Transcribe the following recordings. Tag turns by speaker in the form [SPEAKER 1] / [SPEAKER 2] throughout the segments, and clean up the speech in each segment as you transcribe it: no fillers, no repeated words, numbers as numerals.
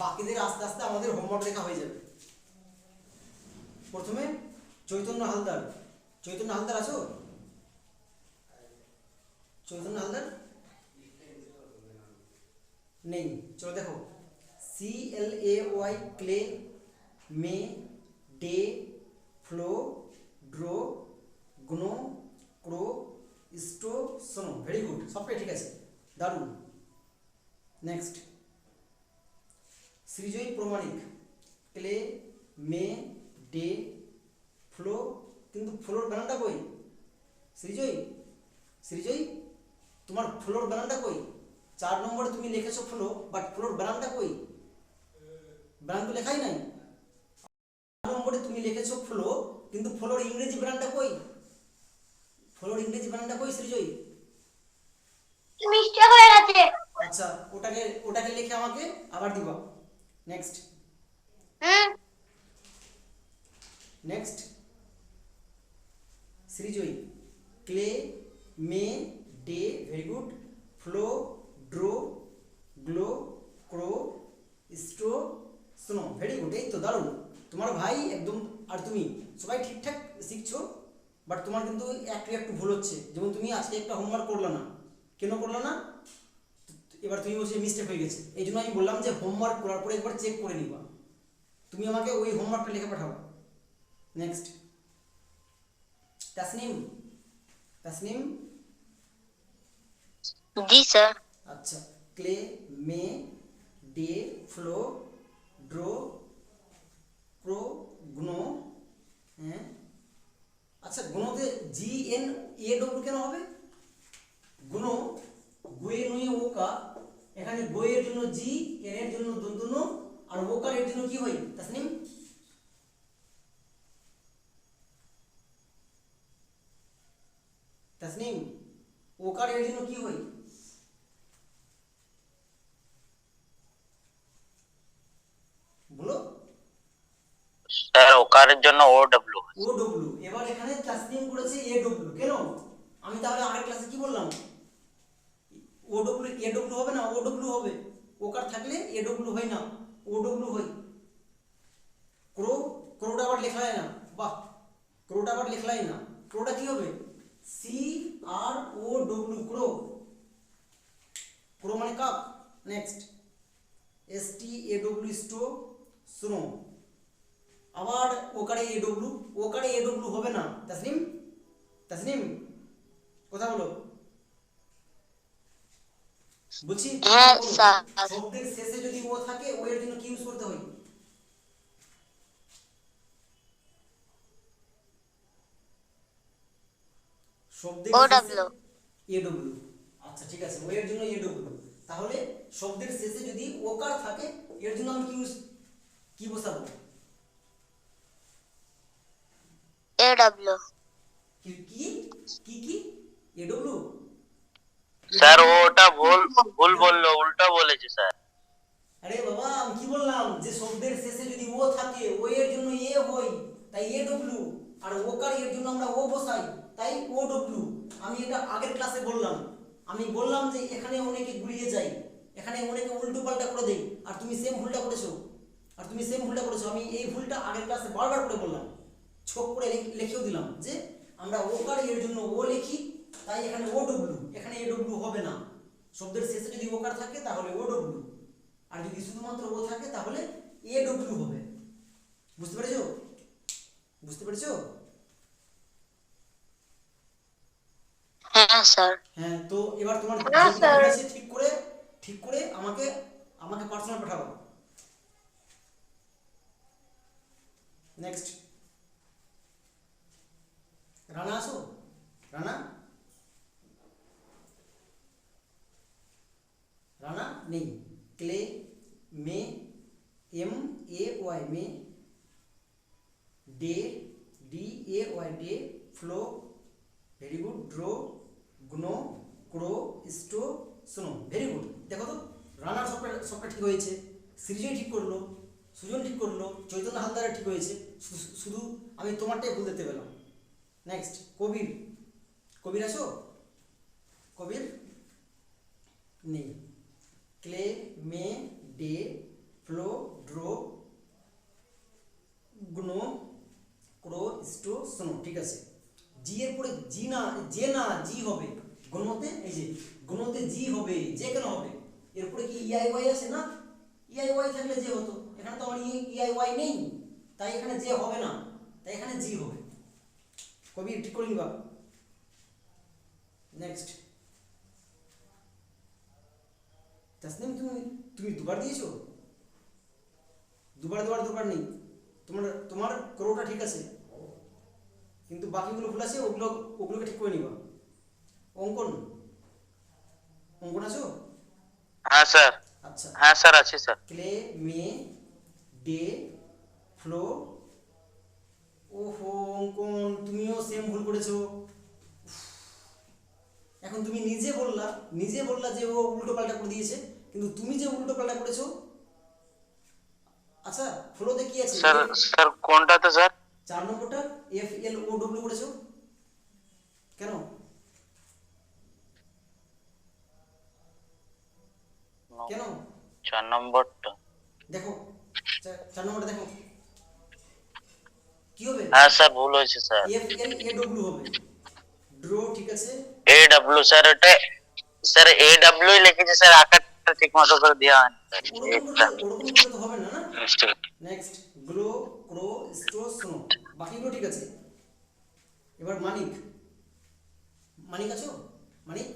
[SPEAKER 1] বাকিদের আস্তে আস্তে আমাদের হোমওয়ার্ক লেখা হয়ে যাবে। প্রথমে চৈতন্য হালদার। চৈতন্য হালদার আছো? চৈতন্য হালদার নেই। চলো দেখো, CLAY clay, may, day, flow, draw, glow, crow, স্টো, সোনো। Very good, সবটাই ঠিক আছে, দারুণ। Next Srijoyee Pramanik. Clay, may, day, flow, কিন্তু ফ্লোর বানানটা কই? সৃজয়ী, সৃজয়ী তোমার ফ্লোর বানানটা কই? 4 নম্বরে তুমি লিখেছো ফ্লো, বাট ফ্লোর বানানটা কই? বানান তো লেখাই নাই। 4 নম্বরে তুমি লিখেছো ফ্লো, কিন্তু ফ্লোর ইংরেজি বানানটা কই? ফ্লোর ইংরেজি বানানটা কই সৃজয়ী?
[SPEAKER 2] মিস্টেক হয়ে গেছে।
[SPEAKER 1] আচ্ছা, ওটাকে লিখে আমাকে আবার দিবা। Next next Srijayee clay, may, day, very good, flow, drow, glow, crow, stow, snow. Very good, এই তো দারুণ। তোমার ভাই একদম আর তুমি সবাই ঠিকঠাক শিখছো, বাট তোমার কিন্তু একটু একটু ভুল হচ্ছে। যেমন তুমি আজকে একটা হোমওয়ার্ক করলে না, কেন করলে না? এবার তুমি বলছো মিস্টেক হয়ে গেছে, এই জন্য আমি বললাম যে হোমওয়ার্ক করার পরে একবার চেক করে নিবা। তুমি আমাকে ওই হোমওয়ার্কটা লিখে পাঠাও। নেক্সট তাসনিম। তাসনিম
[SPEAKER 2] জি স্যার।
[SPEAKER 1] আচ্ছা, clay, may, day, flow, draw, ক্রো, গ্নো। হ্যাঁ, আচ্ছা গ্নোতে GNAW কেন হবে? গ্নো, গুয়ে নুয়ে ওকা, এখানে গোয়ের জন্য জি, এন এর জন্য দন্তন্য, আর ওকার এর জন্য কি হয় তাসনিম? তাসনিম ওকার এর জন্য কি হয়? বলো।
[SPEAKER 3] স্যার ওকারের জন্য OW।
[SPEAKER 1] OW। এবার এখানে তাসনিম করেছে AW, কেন? আমি তাহলে আগের ক্লাসে কি বললাম? AW হবে না, OW হবে। ওকার থাকলে AW হয় না, OW হয়। ক্রো, ক্রোটা আবার লেখলাই না। বাহ, ক্রোটা আবার লেখলাই না। ক্রোটা কি হবে? CROW, ক্রো। ক্রো মানে কাক। Next STAW, stow, snow. আবার ওকারে AW, ওকারে AW হবে না তাসনিম। তাসনিম কথা বলো, বলছি
[SPEAKER 2] হ্যাঁ
[SPEAKER 1] বলো।
[SPEAKER 2] স্যার।
[SPEAKER 1] শব্দের শেষে যদি ও থাকে, ও এর জন্য কি ইউজ করতে হয়? শব্দের শেষে
[SPEAKER 2] OW।
[SPEAKER 1] AW। আচ্ছা ঠিক আছে, ও এর জন্য AW। তাহলে শব্দের শেষে যদি ওকার থাকে, এর জন্য আমি কি বসাবো?
[SPEAKER 2] AW।
[SPEAKER 1] কি কি কি কি AW?
[SPEAKER 3] স্যার ওটা ভুল ভুল বললো, উল্টা বলেছে স্যার।
[SPEAKER 1] আরে বাবা, আমি কি বললাম যে শব্দের শেষে যদি ও থাকে, ও এর জন্য এ হয়, তাই AW। আর ওকার এর জন্য আমরা ও বসাই, তাই OW। আমি এটা আগের ক্লাসে বললাম। আমি বললাম যে এখানে অনেকে গুলিয়ে যায়, এখানে অনেকে উল্টো পাল্টা করে দেয়, আর তুমি সেম ভুলটা করেছো। আমি এই ভুলটা আগের ক্লাসে বারবার করে বললাম, ছোট করে লিখেও দিলাম যে আমরা ওকার এর জন্য ও লিখি, তাই এখানে OW। এখানে AW হবে না। শব্দের শেষে যদি ওকার থাকে তাহলে OW, আর যদি শুধুমাত্র ও থাকে তাহলে AW হবে। বুঝতে পেরেছো? বুঝতে পেরেছো?
[SPEAKER 2] হ্যাঁ স্যার।
[SPEAKER 1] হ্যাঁ, তো এবার তোমার
[SPEAKER 2] হ্যাঁ
[SPEAKER 1] যেগুলো
[SPEAKER 2] স্যার।
[SPEAKER 1] ভুল আছে ঠিক করে আমাকে আমাকে পার্সোনাল পাঠাবো। নেক্সট রানা আসো। রানা, রানা নেই। Clay, may, MAY, may, day, DAY, day, flow, very good, drow, glow, crow, stow, snow. Very good. দেখো তো, রানার সবটা ঠিক হয়েছে, সৃজয় ঠিক করলো, সুজন ঠিক করলো, চৈতন্য হালদারের ঠিক হয়েছে, শুধু আমি তোমারটাই ভুল দেখতে পেলাম। নেক্সট কবির। কবির আসো। কবির নেই। Clay, may, day, flow draw glow crow stow snow, ঠিক আছে। জি এর পরে জি না, যে না জি হবে গণতে, এই যে গণতে জি হবে, যে কেন হবে, এরপরে কি ইআই ওয়াই আছে না, ইআই ওয়াই থাকলে যে হতো, এখানে তো আমার ইআই ওয়াই নেই, তাই এখানে যে হবে না, তাই এখানে জি হবে। কবি ঠিক করে নিবা। নেক্সট তাসনিম, তুমি তুমি দুবার দিয়েছো, দুবার নেই, তোমার তোমার ক্রোটা ঠিক আছে, কিন্তু বাকিগুলো ভুল আছে, ওগুলোকে ঠিক করে নিবা। অঙ্কন, অঙ্কন আছো?
[SPEAKER 3] হ্যাঁ স্যার,
[SPEAKER 1] আচ্ছা,
[SPEAKER 3] হ্যাঁ স্যার আছে sir.
[SPEAKER 1] Clay may day flow, ওহো অঙ্কন তুমিও সেম ভুল করেছো। এখন তুমি নিজে বললা যে ও উল্টো পাল্টা করে দিয়েছে, কিন্তু তুমি যে উল্টো পাল্টা করেছো। আচ্ছা ফ্লোতে কি আছে?
[SPEAKER 3] স্যার স্যার কোনটাতে স্যার?
[SPEAKER 1] 4 নম্বরটা এফ এল ও ডব্লিউ করেছো কেন? কেন
[SPEAKER 3] 4 নম্বরটা?
[SPEAKER 1] দেখো, 4 নম্বরটা দেখো কি হবে।
[SPEAKER 3] হ্যাঁ স্যার ভুল হয়েছে sir.
[SPEAKER 1] F L A W হবে, ড্র, ঠিক আছে।
[SPEAKER 3] এ ডাব্লিউ স্যার, এটা স্যার এ ডাব্লিউ লিখেছে স্যার, আকারটা ঠিক মতো করে দেওয়া হয়নি স্যার। এটা
[SPEAKER 1] ওরকম করলে তো হবে না, না।
[SPEAKER 3] Mistake.
[SPEAKER 1] Next glow crow stow snow, বাকিগুলো ঠিক আছে। এবার মানিক, মানিক আছো? মানিক,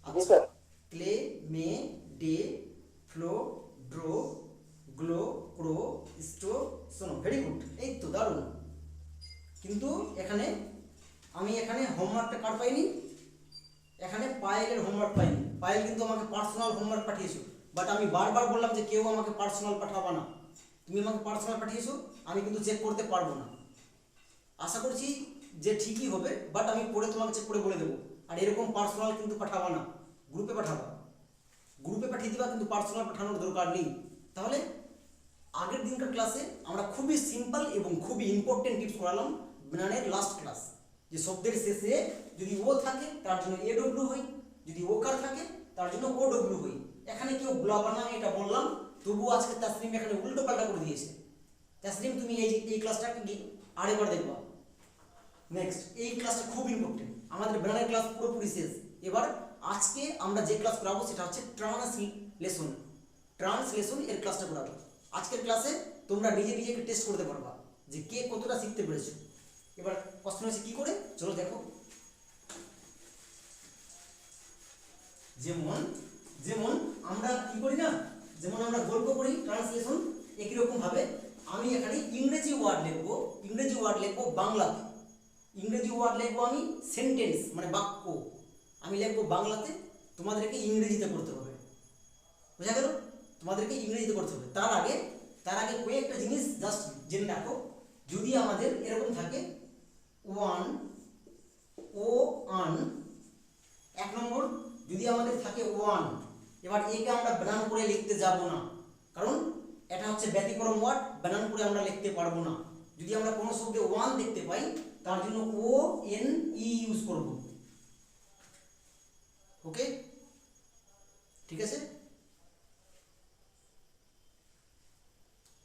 [SPEAKER 1] আচ্ছা, clay may day flow drow glow crow stow snow, very good, এই তো দারুণ। কিন্তু এখানে আমি হোমওয়ার্কটা কার পাইনি, এখানে পায়েলের হোমওয়ার্ক পাইনি। পায়েল কিন্তু আমাকে পার্সোনাল হোমওয়ার্ক পাঠিয়েছো, বাট আমি বারবার বললাম যে কেউ আমাকে পার্সোনাল পাঠাবা না, তুমি আমাকে পার্সোনাল পাঠিয়েছো, আমি কিন্তু চেক করতে পারবো না। আশা করছি যে ঠিকই হবে, বাট আমি পরে তোমাকে চেক করে বলে দেবো। আর এরকম পার্সোনাল কিন্তু পাঠাবা না, গ্রুপে পাঠাবা, গ্রুপে পাঠিয়ে দিবা, কিন্তু পার্সোনাল পাঠানোর দরকার নেই। তাহলে আগের দিনকার ক্লাসে আমরা খুবই সিম্পল এবং খুবই ইম্পর্টেন্ট টিপস করালাম বানানের লাস্ট ক্লাস, যে শব্দের শেষে যদি ও থাকে তার জন্য এ ডব্লিউ হয়, যদি ওকার থাকে তার জন্য ও ডব্লিউ হয়। এখানে কেউ ব্লাবা না এটা বললাম, তবুও আজকে তাসনিম এখানে উল্টো পাল্টা করে দিয়েছে। তাসনিম তুমি এই ক্লাসটাকে আরেকবার দেখবা। নেক্সট এই ক্লাসটা খুব ইম্পর্টেন্ট, আমাদের বানানের ক্লাস পুরোপুরি শেষ। এবার আজকে আমরা যে ক্লাস করাবো সেটা হচ্ছে ট্রান্সলেশন এর ক্লাসটা করাবো। আজকের ক্লাসে তোমরা নিজেকে টেস্ট করতে পারবা যে কে কতটা শিখতে পেরেছো। এবার প্রশ্ন হচ্ছে কি করে, চলো দেখো। যেমন যেমন আমরা কি করি না, যেমন আমরা গল্প করি ট্রান্সলেশন, একই রকম ভাবে আমি এখানে ইংরেজি ওয়ার্ড লিখবো বাংলাতে, ইংরেজি ওয়ার্ড লিখবো আমি সেন্টেন্স মানে বাক্য আমি লিখবো বাংলাতে, তোমাদেরকে ইংরেজিতে করতে হবে। বুঝা গেল? তোমাদেরকে ইংরেজিতে করতে হবে। তার আগে কয়েকটা জিনিস জাস্ট জেনে রাখো। যদি আমাদের এরকম থাকে এক নম্বর, যদি আমাদের থাকে ওয়ান, এবার একে আমরা বানান করে লিখতে যাব না, কারণ এটা হচ্ছে ব্যতিক্রম ওয়ার্ড, বানান করে আমরা লিখতে পারবো না। যদি আমরা কোনো শব্দে ওয়ান দেখতে পাই তার জন্য ও এন ই ইউজ করব। ওকে, ঠিক আছে,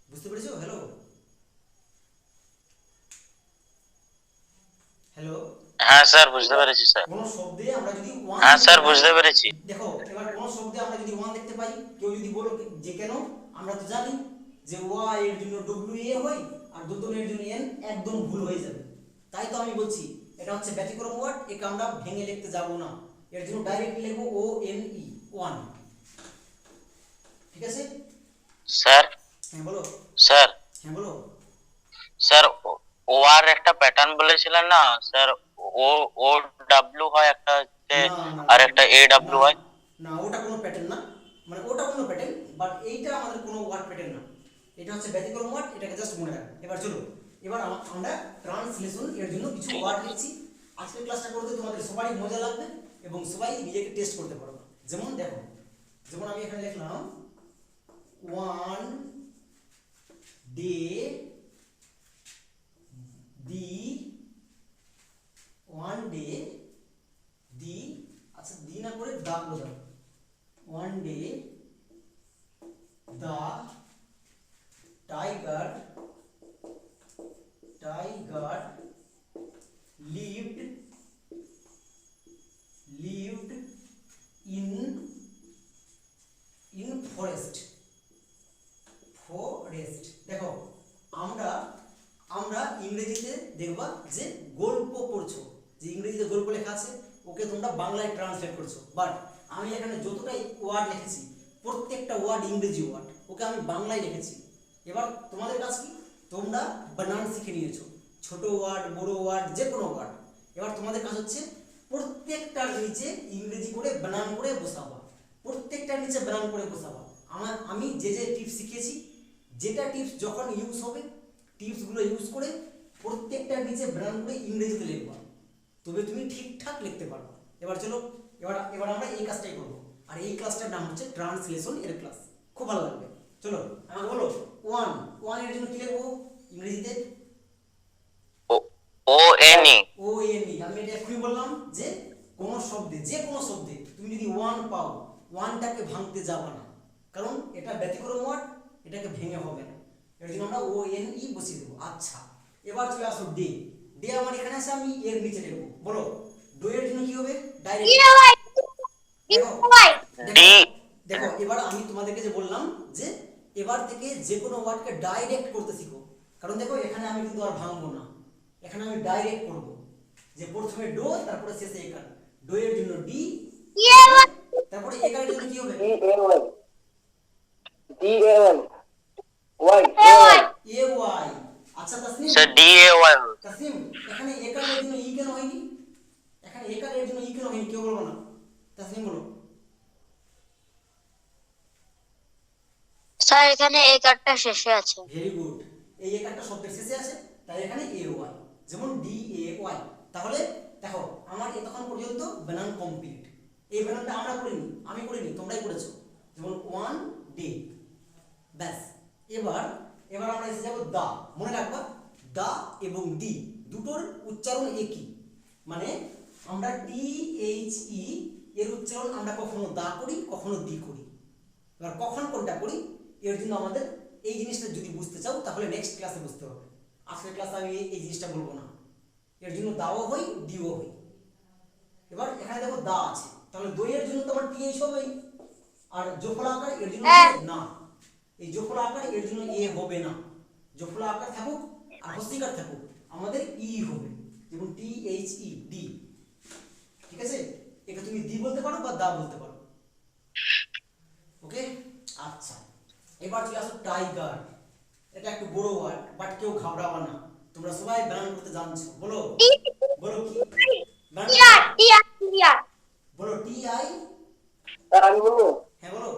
[SPEAKER 1] বুঝতে পেরেছো? হ্যালো হ্যালো
[SPEAKER 3] হ্যাঁ স্যার বুঝতে পেরেছি স্যার।
[SPEAKER 1] কোন শব্দে আমরা যদি ওয়ান,
[SPEAKER 3] হ্যাঁ স্যার বুঝতে পেরেছি।
[SPEAKER 1] দেখো এবার কোন শব্দে আমরা যদি ওয়ান দেখতে পাই, কেউ যদি বলো যে কেন, আমরা তো জানি যে ওয়াই এর জন্য ডব্লিউ এ হয় আর দোতনের জন্য এন, একদম ভুল হয়ে যাবে। তাই তো আমি বলছি এটা হচ্ছে ব্যতিক্রম ওয়ার্ড, একে আমরা ভেঙে লিখতে যাব না, এর জন্য ডাইরেক্ট লিখবো ও এন ই, ওয়ান। ঠিক আছে
[SPEAKER 3] স্যার
[SPEAKER 1] হ্যাঁ বলো,
[SPEAKER 3] স্যার
[SPEAKER 1] হ্যাঁ বলো।
[SPEAKER 3] স্যার ও আর একটা প্যাটার্ন বলেছিলেন না স্যার, ও ও ডাব্লিউ হয় একটা হচ্ছে, আর একটা এ ডাব্লিউ হয়।
[SPEAKER 1] না ওটা কোনো প্যাটার্ন না, মানে ওটা কোনো প্যাটার্ন, বাট এইটা আমাদের কোনো ওয়ার্ড প্যাটার্ন না, এটা হচ্ছে ব্যতিক্রম ওয়ার্ড, এটাকে জাস্ট মনে রাখো। এবার চলো, এবার আমরা ট্রান্সলেশন এর জন্য কিছু ওয়ার্ড লিখছি। আজকের ক্লাসটা করতে তোমাদের সবারই মজা লাগবে এবং সবাই নিজেকে টেস্ট করতে পারবে। যেমন দেখো, যেমন আমি এখানে লিখলাম ওয়ান ডে দি, আচ্ছা দি না করে দা বলে দাও, one day the tiger lived in forest দেখো আমরা ইংরেজিতে দেখবা যে গল্প পড়ছো, যে ইংরেজিতে গল্প লেখা আছে ওকে তোমরা বাংলায় ট্রান্সলেট করছো, বাট আমি এখানে যতটাই ওয়ার্ড লিখেছি প্রত্যেকটা ওয়ার্ড ইংরেজি ওয়ার্ড, ওকে আমি বাংলায় লিখেছি। এবার তোমাদের কাজ কি, তোমরা বানান শিখে নিয়েছো, ছোট ওয়ার্ড বড় ওয়ার্ড যে কোনো ওয়ার্ড। এবার তোমাদের কাজ হচ্ছে প্রত্যেকটার নিচে ইংরেজি করে বানান করে বসাবা, প্রত্যেকটার নিচে বানান করে বসাবা। আমি যে টিপস শিখিয়েছি, যেটা টিপস যখন ইউজ হবে টিপসগুলো ইউজ করে প্রত্যেকটার নিচে বানান করে ইংরেজিতে লিখবা, তবে তুমি ঠিকঠাক লিখতে পারবে। এবার চলো এবার আমরা এই কাজটাই করবো, আর এই ক্লাসটার নাম হচ্ছে ট্রান্সলেশন এর ক্লাস, খুব ভালো লাগবে। চলো আমাকে বলো ওয়ান এর জন্য কি লিখবো ইংরেজিতে?
[SPEAKER 3] ONE।
[SPEAKER 1] আমি এটা এক্ষুনি বললাম যে কোন শব্দে, যে কোনো শব্দে তুমি যদি ওয়ান পাও, ওয়ানটাকে ভাঙতে যাবা না, কারণ এটা ব্যতিক্রম ওয়ার্ড, এটাকে ভেঙে হবে না, এর জন্য আমরা ONE বসিয়ে দেবো। আচ্ছা এবার চলে আসো ডে আমার এখানে আছে, আমি এর নিচে লিখবো। বলো ডো এর জন্য কি হবে? ডাইরেক্ট। দেখো এবার আমি তোমাদেরকে যে বললাম যে এবার থেকে যে কোনো ওয়ার্ডকে ডাইরেক্ট করতে শিখো, কারণ দেখো এখানে আমি কিন্তু আর ভাঙবো না, এখানে আমি ডাইরেক্ট করব, যে প্রথমে ডো তারপরে শেষে একার। ডো এর জন্য ডি, তারপরে একারের জন্য কি হবে? DAY। আচ্ছা তাসনিম
[SPEAKER 3] স্যার DAY।
[SPEAKER 1] তাসনিম এখানে একারের জন্য ই কেন হয়নি? এখানে একারের জন্য ই কেন হয়নি কেউ বলবো না? তাসনিম বলো।
[SPEAKER 2] স্যার এখানে এই কার্ডটা শেষে আছে।
[SPEAKER 1] ভেরি গুড, এই একারটা শব্দের শেষে আছে তাই এখানে AY, যেমন DAY। তাহলে দেখো আমার এতক্ষণ পর্যন্ত বানান কমপ্লিট। এই বানানটা আমি করিনি, তোমরাই করেছো, যেমন ওয়ান ডে, ব্যাস। এবার আমরা এসে যাবো দা। মনে রাখবা দা এবং ডি দুটোর উচ্চারণ একই, মানে আমরা THE এর উচ্চারণ আমরা কখনো দা করি কখনো দি করি। এবার কখন কোনটা করি এর জন্য আমাদের এই জিনিসটা যদি বুঝতে চাও তাহলে নেক্সট ক্লাসে বুঝতে হবে, আজকের ক্লাসে আমি এই জিনিসটা বলবো না। এর জন্য দাও হই দিও হই। এবার এখানে দেখো দা আছে, তাহলে দইয়ের জন্য তো আমার TH হবেই, আর জফলা আকার এর জন্য না, এই জফলা আকার এর জন্য এ হবে না, জফলা আকার থাকুক আর হস্যিকার থাকুক আমাদের ই হবে, যেমন THE ডি। ঠিক আছে, এটা তুমি দি বলতে পারো বা দা বলতে পারো। ওকে আচ্ছা এবার চলে আসো টাইগার। এটা একটু বড় ওয়ার্ড, বাট কেউ ঘাবড়াবা না, তোমরা সবাই বানান করতে জানছো। বলো কি বলো TI।
[SPEAKER 4] আমি বলবো
[SPEAKER 1] হ্যাঁ বলো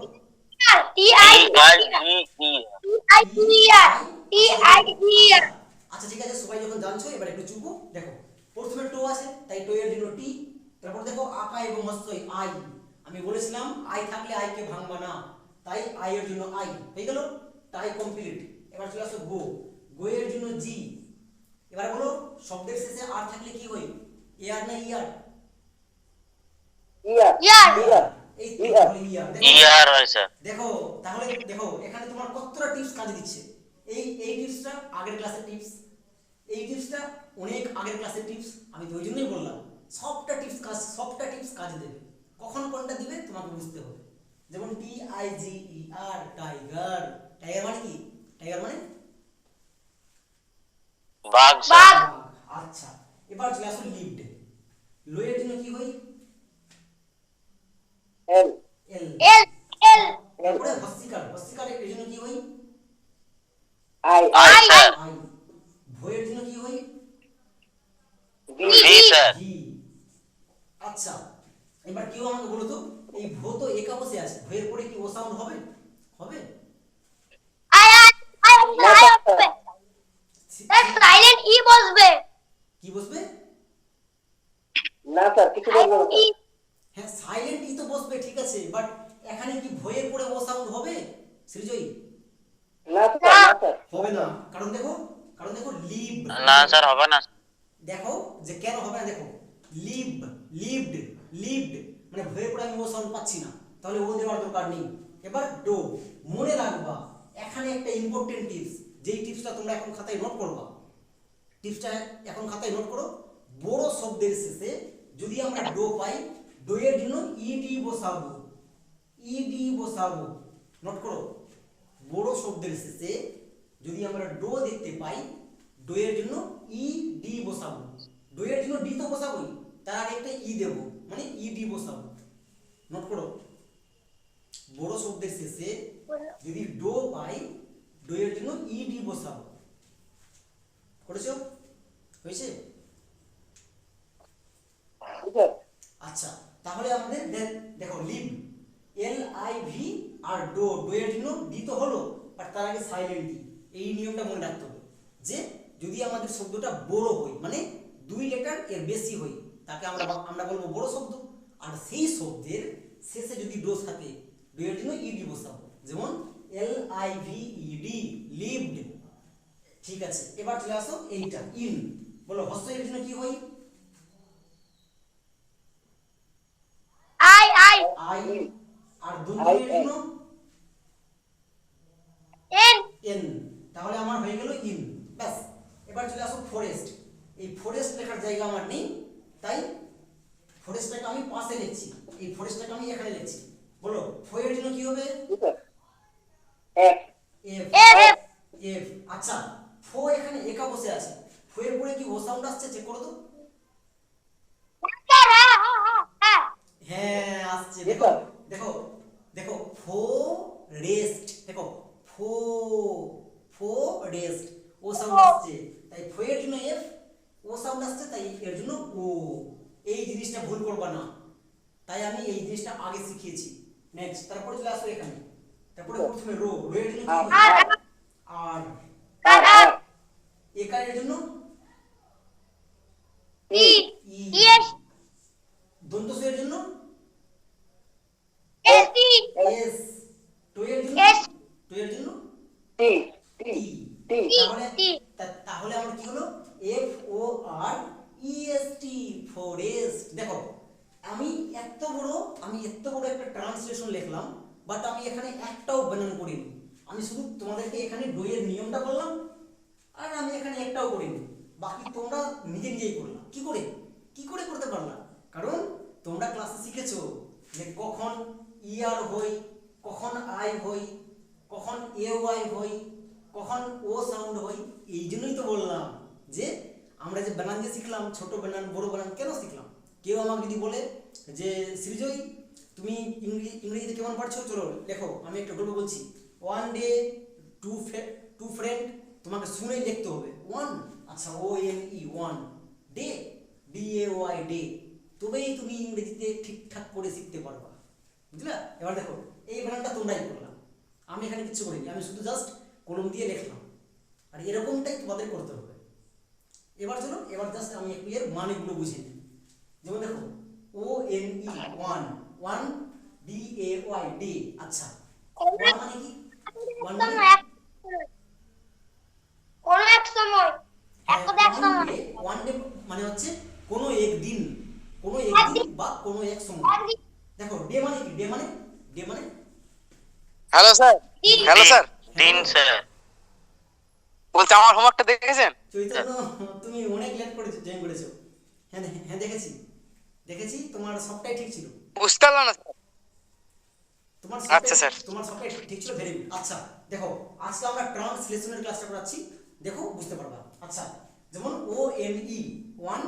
[SPEAKER 1] আচ্ছা ঠিক আছে, সবাই যখন জানছো এবার একটু চুপো। দেখো প্রথমে টো আছে তাই টো এর জন্য টি, তারপর দেখো আকা এবং হস্যই আই। আমি বলেছিলাম আই থাকলে আই কে ভাঙবা না, তাই আই এর জন্য আই হয়ে গেল, টাই কমপ্লিট। এবার চলে আসো গো এর জন্য জি। এবার বলো শব্দের শেষে আর থাকলে কি হয়, এয়ার না ইয়ার? এই তো
[SPEAKER 3] ইয়ার হয় স্যার।
[SPEAKER 1] দেখো তাহলে দেখো এখানে তোমার কতটা টিপস কাজে দিচ্ছে। এই টিপসটা আগের ক্লাসের টিপস, এই টিপসটা অনেক আগের ক্লাসের টিপস। আমি তো ওই জন্যই বললাম সবটা টিপস কাজে দেবে, কখন কোনটা দিবে তোমাকে বুঝতে হবে। যেমন TIGER টাইগার, টাইগার মানে কি? টাইগার মানে
[SPEAKER 3] বাঘ স্যার।
[SPEAKER 1] আচ্ছা এবার চলে আসো লিভড। লো এর জন্য কি হয়?
[SPEAKER 4] এল
[SPEAKER 1] তারপরে হস্যিকার এর জন্য কি হয়?
[SPEAKER 4] I
[SPEAKER 3] sir.
[SPEAKER 1] আই। ভয়ের জন্য কি হয়?
[SPEAKER 3] V sir.
[SPEAKER 1] জি। আচ্ছা এবার কেউ আমাকে বলো তো এই ভো তো একা বসে আছে, ভয়ের পরে কি ও সাউন্ড হবে?
[SPEAKER 2] সাইলেন্ট ই বসবে।
[SPEAKER 1] কি বসবে?
[SPEAKER 4] না স্যার কিছু বলবো না।
[SPEAKER 1] হ্যাঁ সাইলেন্ট ই তো বসবে ঠিক আছে, বাট এখানে কি ভয়ের পরে ও সাউন্ড হবে সৃজয়ী?
[SPEAKER 4] না স্যার
[SPEAKER 1] হবে না, কারণ দেখো লিভ।
[SPEAKER 3] না স্যার হবে না।
[SPEAKER 1] দেখো যে কেন হবে না, দেখো লিভড মানে ভয়ের পরে আমি ও সাউন্ড পাচ্ছি না, তাহলে ও দেওয়ার দরকার নেই। এবার ডো, মনে রাখবা এখন খাতায় নোট করবা, টিপসটা এখন খাতায় নোট করো। বড় শব্দের শেষে যদি আমরা ডো পাই, ডো এর জন্য ইডি বসাবো, ইডি বসাবো। নোট করো, বড় শব্দের শেষে যদি আমরা ডো দেখতে পাই, ডো এর জন্য ইডি বসাবো। ডো এর জন্য ডি তো বসাবোই, তার আগে একটা ই দেব, মানে ইডি বসাবো। নোট করো, বড় শব্দের শেষে যদি ডো পাই, ডো এর জন্য ইডি বসাবো। করেছো? হয়েছে?
[SPEAKER 4] স্যার
[SPEAKER 1] আচ্ছা, তাহলে আমাদের দেখো লিভ, এল আই ভি আর ডো, ডো এর জন্য ডি তো হলো, বাট তার আগে সাইলেন্ট ডি। এই নিয়মটা মনে রাখতে হবে যে যদি আমাদের শব্দটা বড় হয়, মানে 2 লেটার এর বেশি হয়, তাকে আমরা বলবো বড় শব্দ। আর সেই শব্দের শেষে যদি ডো থাকে, ডো এর জন্য ইডি বসাবো। যেমন L I V E D, lived. ঠিক আছে, এবার চলে আসো এইটা ইন। বলো হস্য এর জন্য কি হয়?
[SPEAKER 2] I I
[SPEAKER 1] I. আর দন্তের জন্য
[SPEAKER 2] এন
[SPEAKER 1] এন। তাহলে আমার হয়ে গেল ইন। ব্যাস, এবার চলে আসো ফরেস্ট। এই ফরেস্ট লেখার জায়গা আমার নেই, তাই ফরেস্টটাকে আমি পাশে লিখছি, এই ফরেস্টটাকে আমি এখানে লিখছি। বলো ফো এর জন্য কি হবে?
[SPEAKER 4] Sir F
[SPEAKER 1] F.
[SPEAKER 2] F
[SPEAKER 1] F. আচ্ছা, ফো এখানে একা বসে আছে, ফো এর পরে কি ও সাউন্ড আসছে? চেক করো তো। হ্যাঁ আসছে, দেখো দেখো দেখো, ফরেস্ট। দেখো ফরেস্ট, ও সাউন্ড আসছে, তাই ফো এর জন্য এফ, ও সাউন্ড আসছে, তাই এর জন্য ও। এই জিনিসটা ভুল করবা না, তাই আমি এই জিনিসটা আগে শিখিয়েছি। নেক্সট, তারপরে চলে আসো এখানে, তারপরে প্রথমে রো, রো এর জন্য কি? আর একার এর জন্য
[SPEAKER 2] ই
[SPEAKER 1] ই।
[SPEAKER 2] ইএস
[SPEAKER 1] দন্ত সু এর জন্য
[SPEAKER 2] এস টি
[SPEAKER 1] এস। টো এর জন্য
[SPEAKER 2] এস
[SPEAKER 1] টো এর জন্য
[SPEAKER 4] টি
[SPEAKER 1] টি।
[SPEAKER 4] টি
[SPEAKER 1] তাহলে
[SPEAKER 2] টি
[SPEAKER 1] তাহলে আমার কি হলো? এফ ও আর ই এস টি, ফরেস্ট। দেখো আমি এত বড় একটা ট্রান্সলেশন লিখলাম, বাট আমি এখানে একটাও বানান করিনি। আমি শুধু তোমাদেরকে এখানে ডোয়ের নিয়মটা বললাম, আর আমি এখানে একটাও করিনি। বাকি তোমরা নিজে নিজেই করলা। কি করে করতে পারলা? কারণ তোমরা ক্লাসে শিখেছো যে কখন ই আর হই, কখন আই হই, কখন এ ওয়াই হই, কখন ও সাউন্ড হই। এই জন্যই তো বললাম যে আমরা যে বানান যে শিখলাম, ছোট বানান বড় বানান কেন শিখলাম। কেউ আমাকে যদি বলে যে সৃজয় তুমি ইংরেজিতে কেমন পারছো, চলো লেখো, আমি একটা গল্প বলছি। ওয়ান ডে টু ফ্রেন্ড, তোমাকে শুনেই লিখতে হবে ওয়ান। আচ্ছা, O N E, one. Day, D A Y, day. তবেই তুমি ইংরেজিতে ঠিকঠাক করে শিখতে পারবা, বুঝলা? এবার দেখো এই বানানটা তোমরাই করলাম, আমি এখানে কিছু করিনি, আমি শুধু জাস্ট কলম দিয়ে লিখলাম। আর এরকমটাই তোমাদের করতে হবে। এবার চলো, এবার জাস্ট আমি একটু এর মানেগুলো বুঝিয়ে দিই। যেমন দেখো O N E, one, one, D A Y, day. আচ্ছা, ওয়ান মানে কি? ওয়ান মানে
[SPEAKER 2] কোন এক সময় এক সময়
[SPEAKER 1] ওয়ান ডে মানে হচ্ছে কোনো একদিন, বা কোনো এক সময়। দেখো ডে মানে কি? ডে মানে
[SPEAKER 5] হ্যালো স্যার, হ্যালো স্যার,
[SPEAKER 3] দিন স্যার।
[SPEAKER 5] বলছি আমার হোমওয়ার্কটা দেখেছেন?
[SPEAKER 1] চৈতন্য, তুমি অনেক লেট করেছো, জয়েন করেছো। হ্যাঁ হ্যাঁ, দেখেছি তোমার সবটাই ঠিক ছিল।
[SPEAKER 5] বুঝতে পারলাম না স্যার। আচ্ছা, স্যার।
[SPEAKER 1] তোমার সবটাই ঠিক ছিল, ভেরি গুড। আচ্ছা দেখো, আজকে আমরা ট্রান্সলেশনের ক্লাসটা করাচ্ছি, দেখো বুঝতে পারবা। আচ্ছা, যেমন O N E, one,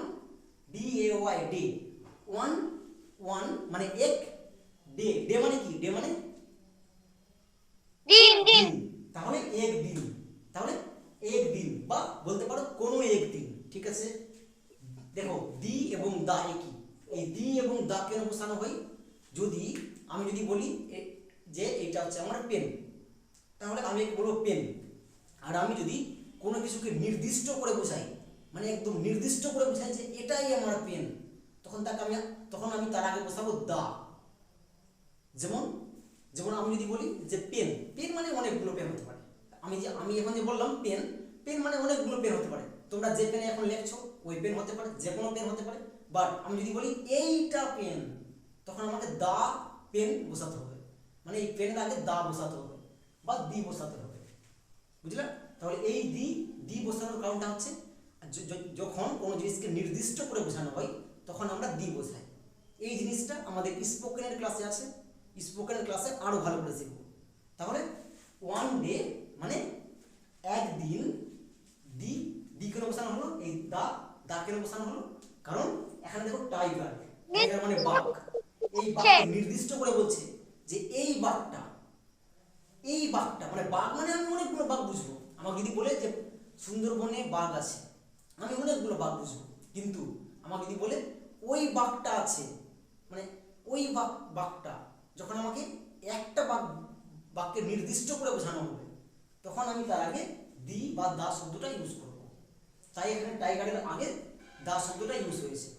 [SPEAKER 1] D A Y, day. One, one মানে এক, ডে, ডে মানে কি? ডে মানে
[SPEAKER 2] দিন দিন
[SPEAKER 1] দিন। তাহলে একদিন, বা বলতে পারো কোনো একদিন। ঠিক আছে, দেখো দি এবং দা একই। এই দি এবং দা কেন বসানো হয়? আমি যদি বলি যে এটা হচ্ছে আমার পেন, তাহলে আমি বলবো পেন। আর আমি যদি কোনো কিছুকে নির্দিষ্ট করে বোঝাই, মানে একদম নির্দিষ্ট করে বোঝাই যে এটাই আমার পেন, তখন আমি তার আগে বসাবো দা। যেমন আমি যদি বলি যে পেন মানে অনেকগুলো পেন হতে পারে। আমি এখন যে বললাম পেন মানে অনেকগুলো পেন হতে পারে। তোমরা যে পেনে এখন লিখছো ওই পেন হতে পারে, যে কোনো পেন হতে পারে। বাট আমি যদি বলি এইটা পেন, তখন আমাকে দা পেন বসাতে হবে, মানে এই পেনের আগে দা বসাতে হবে বা দি বসাতে হবে। বুঝলে? তাহলে এই দি দি বসানোর কারণটা হচ্ছে যখন কোনো জিনিসকে নির্দিষ্ট করে বোঝানো হয় তখন আমরা দি বোঝাই। এই জিনিসটা আমাদের স্পোকেনের ক্লাসে আছে, স্পোকেনের ক্লাসে আরও ভালো করে শিখব। তাহলে ওয়ান ডে মানে একদিন, দি দি কেন বসানো হলো, এই দা কেন বসানো হলো, কারণ এখানে দেখো টাইগার, টাইগার মানে বাঘ। এই বাঘকে নির্দিষ্ট করে বলছে যে এই বাঘটা মানে বাঘ মানে আমি অনেকগুলো বাঘ বুঝবো। আমাকে যদি বলে যে সুন্দরবনে বাঘ আছে, আমি অনেকগুলো বাঘ বুঝবো। কিন্তু আমাকে যদি বলে ওই বাঘটা আছে, মানে ওই বাঘটা, যখন আমাকে একটা বাঘকে নির্দিষ্ট করে বোঝানো হবে তখন আমি তার আগে দি বা দা শব্দটা ইউজ করব। তাই এখানে টাইগারের আগে দা শব্দটা ইউজ হয়েছে।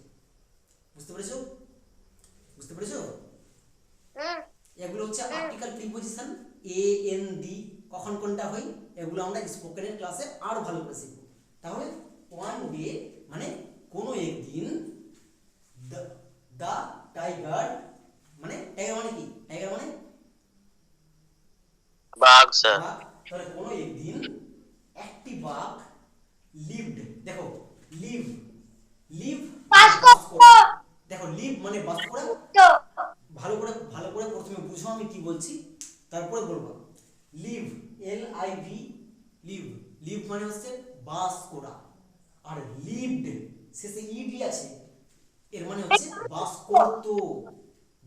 [SPEAKER 1] বুঝতে পেরেছো? বুঝতে পেরেছো? এগুলো হচ্ছে article preposition, A N D, কখন কোনটা হয় এগুলো আমরা স্পোকেনের ক্লাসে আরো ভালো করে শিখব। তাহলে ওয়ান ডে মানে কোনো একদিন, দা টাইগার মানে টাইগার মানে কি, টাইগার মানে
[SPEAKER 3] বাঘ স্যার।
[SPEAKER 1] বাঘ। তাহলে কোনো একদিন একটি বাঘ লিভড, দেখো লিভ, লিভ
[SPEAKER 2] বাস করতো।
[SPEAKER 1] দেখো লিভ মানে বাস করা।
[SPEAKER 2] তো
[SPEAKER 1] ভালো করে প্রথমে বুঝো আমি কি বলছি, তারপরে বলবো। Live, L I V, live, live মানে হচ্ছে বাস করা। আর লিভড শেষে ইডি আছে, এর মানে হচ্ছে বাস করতো,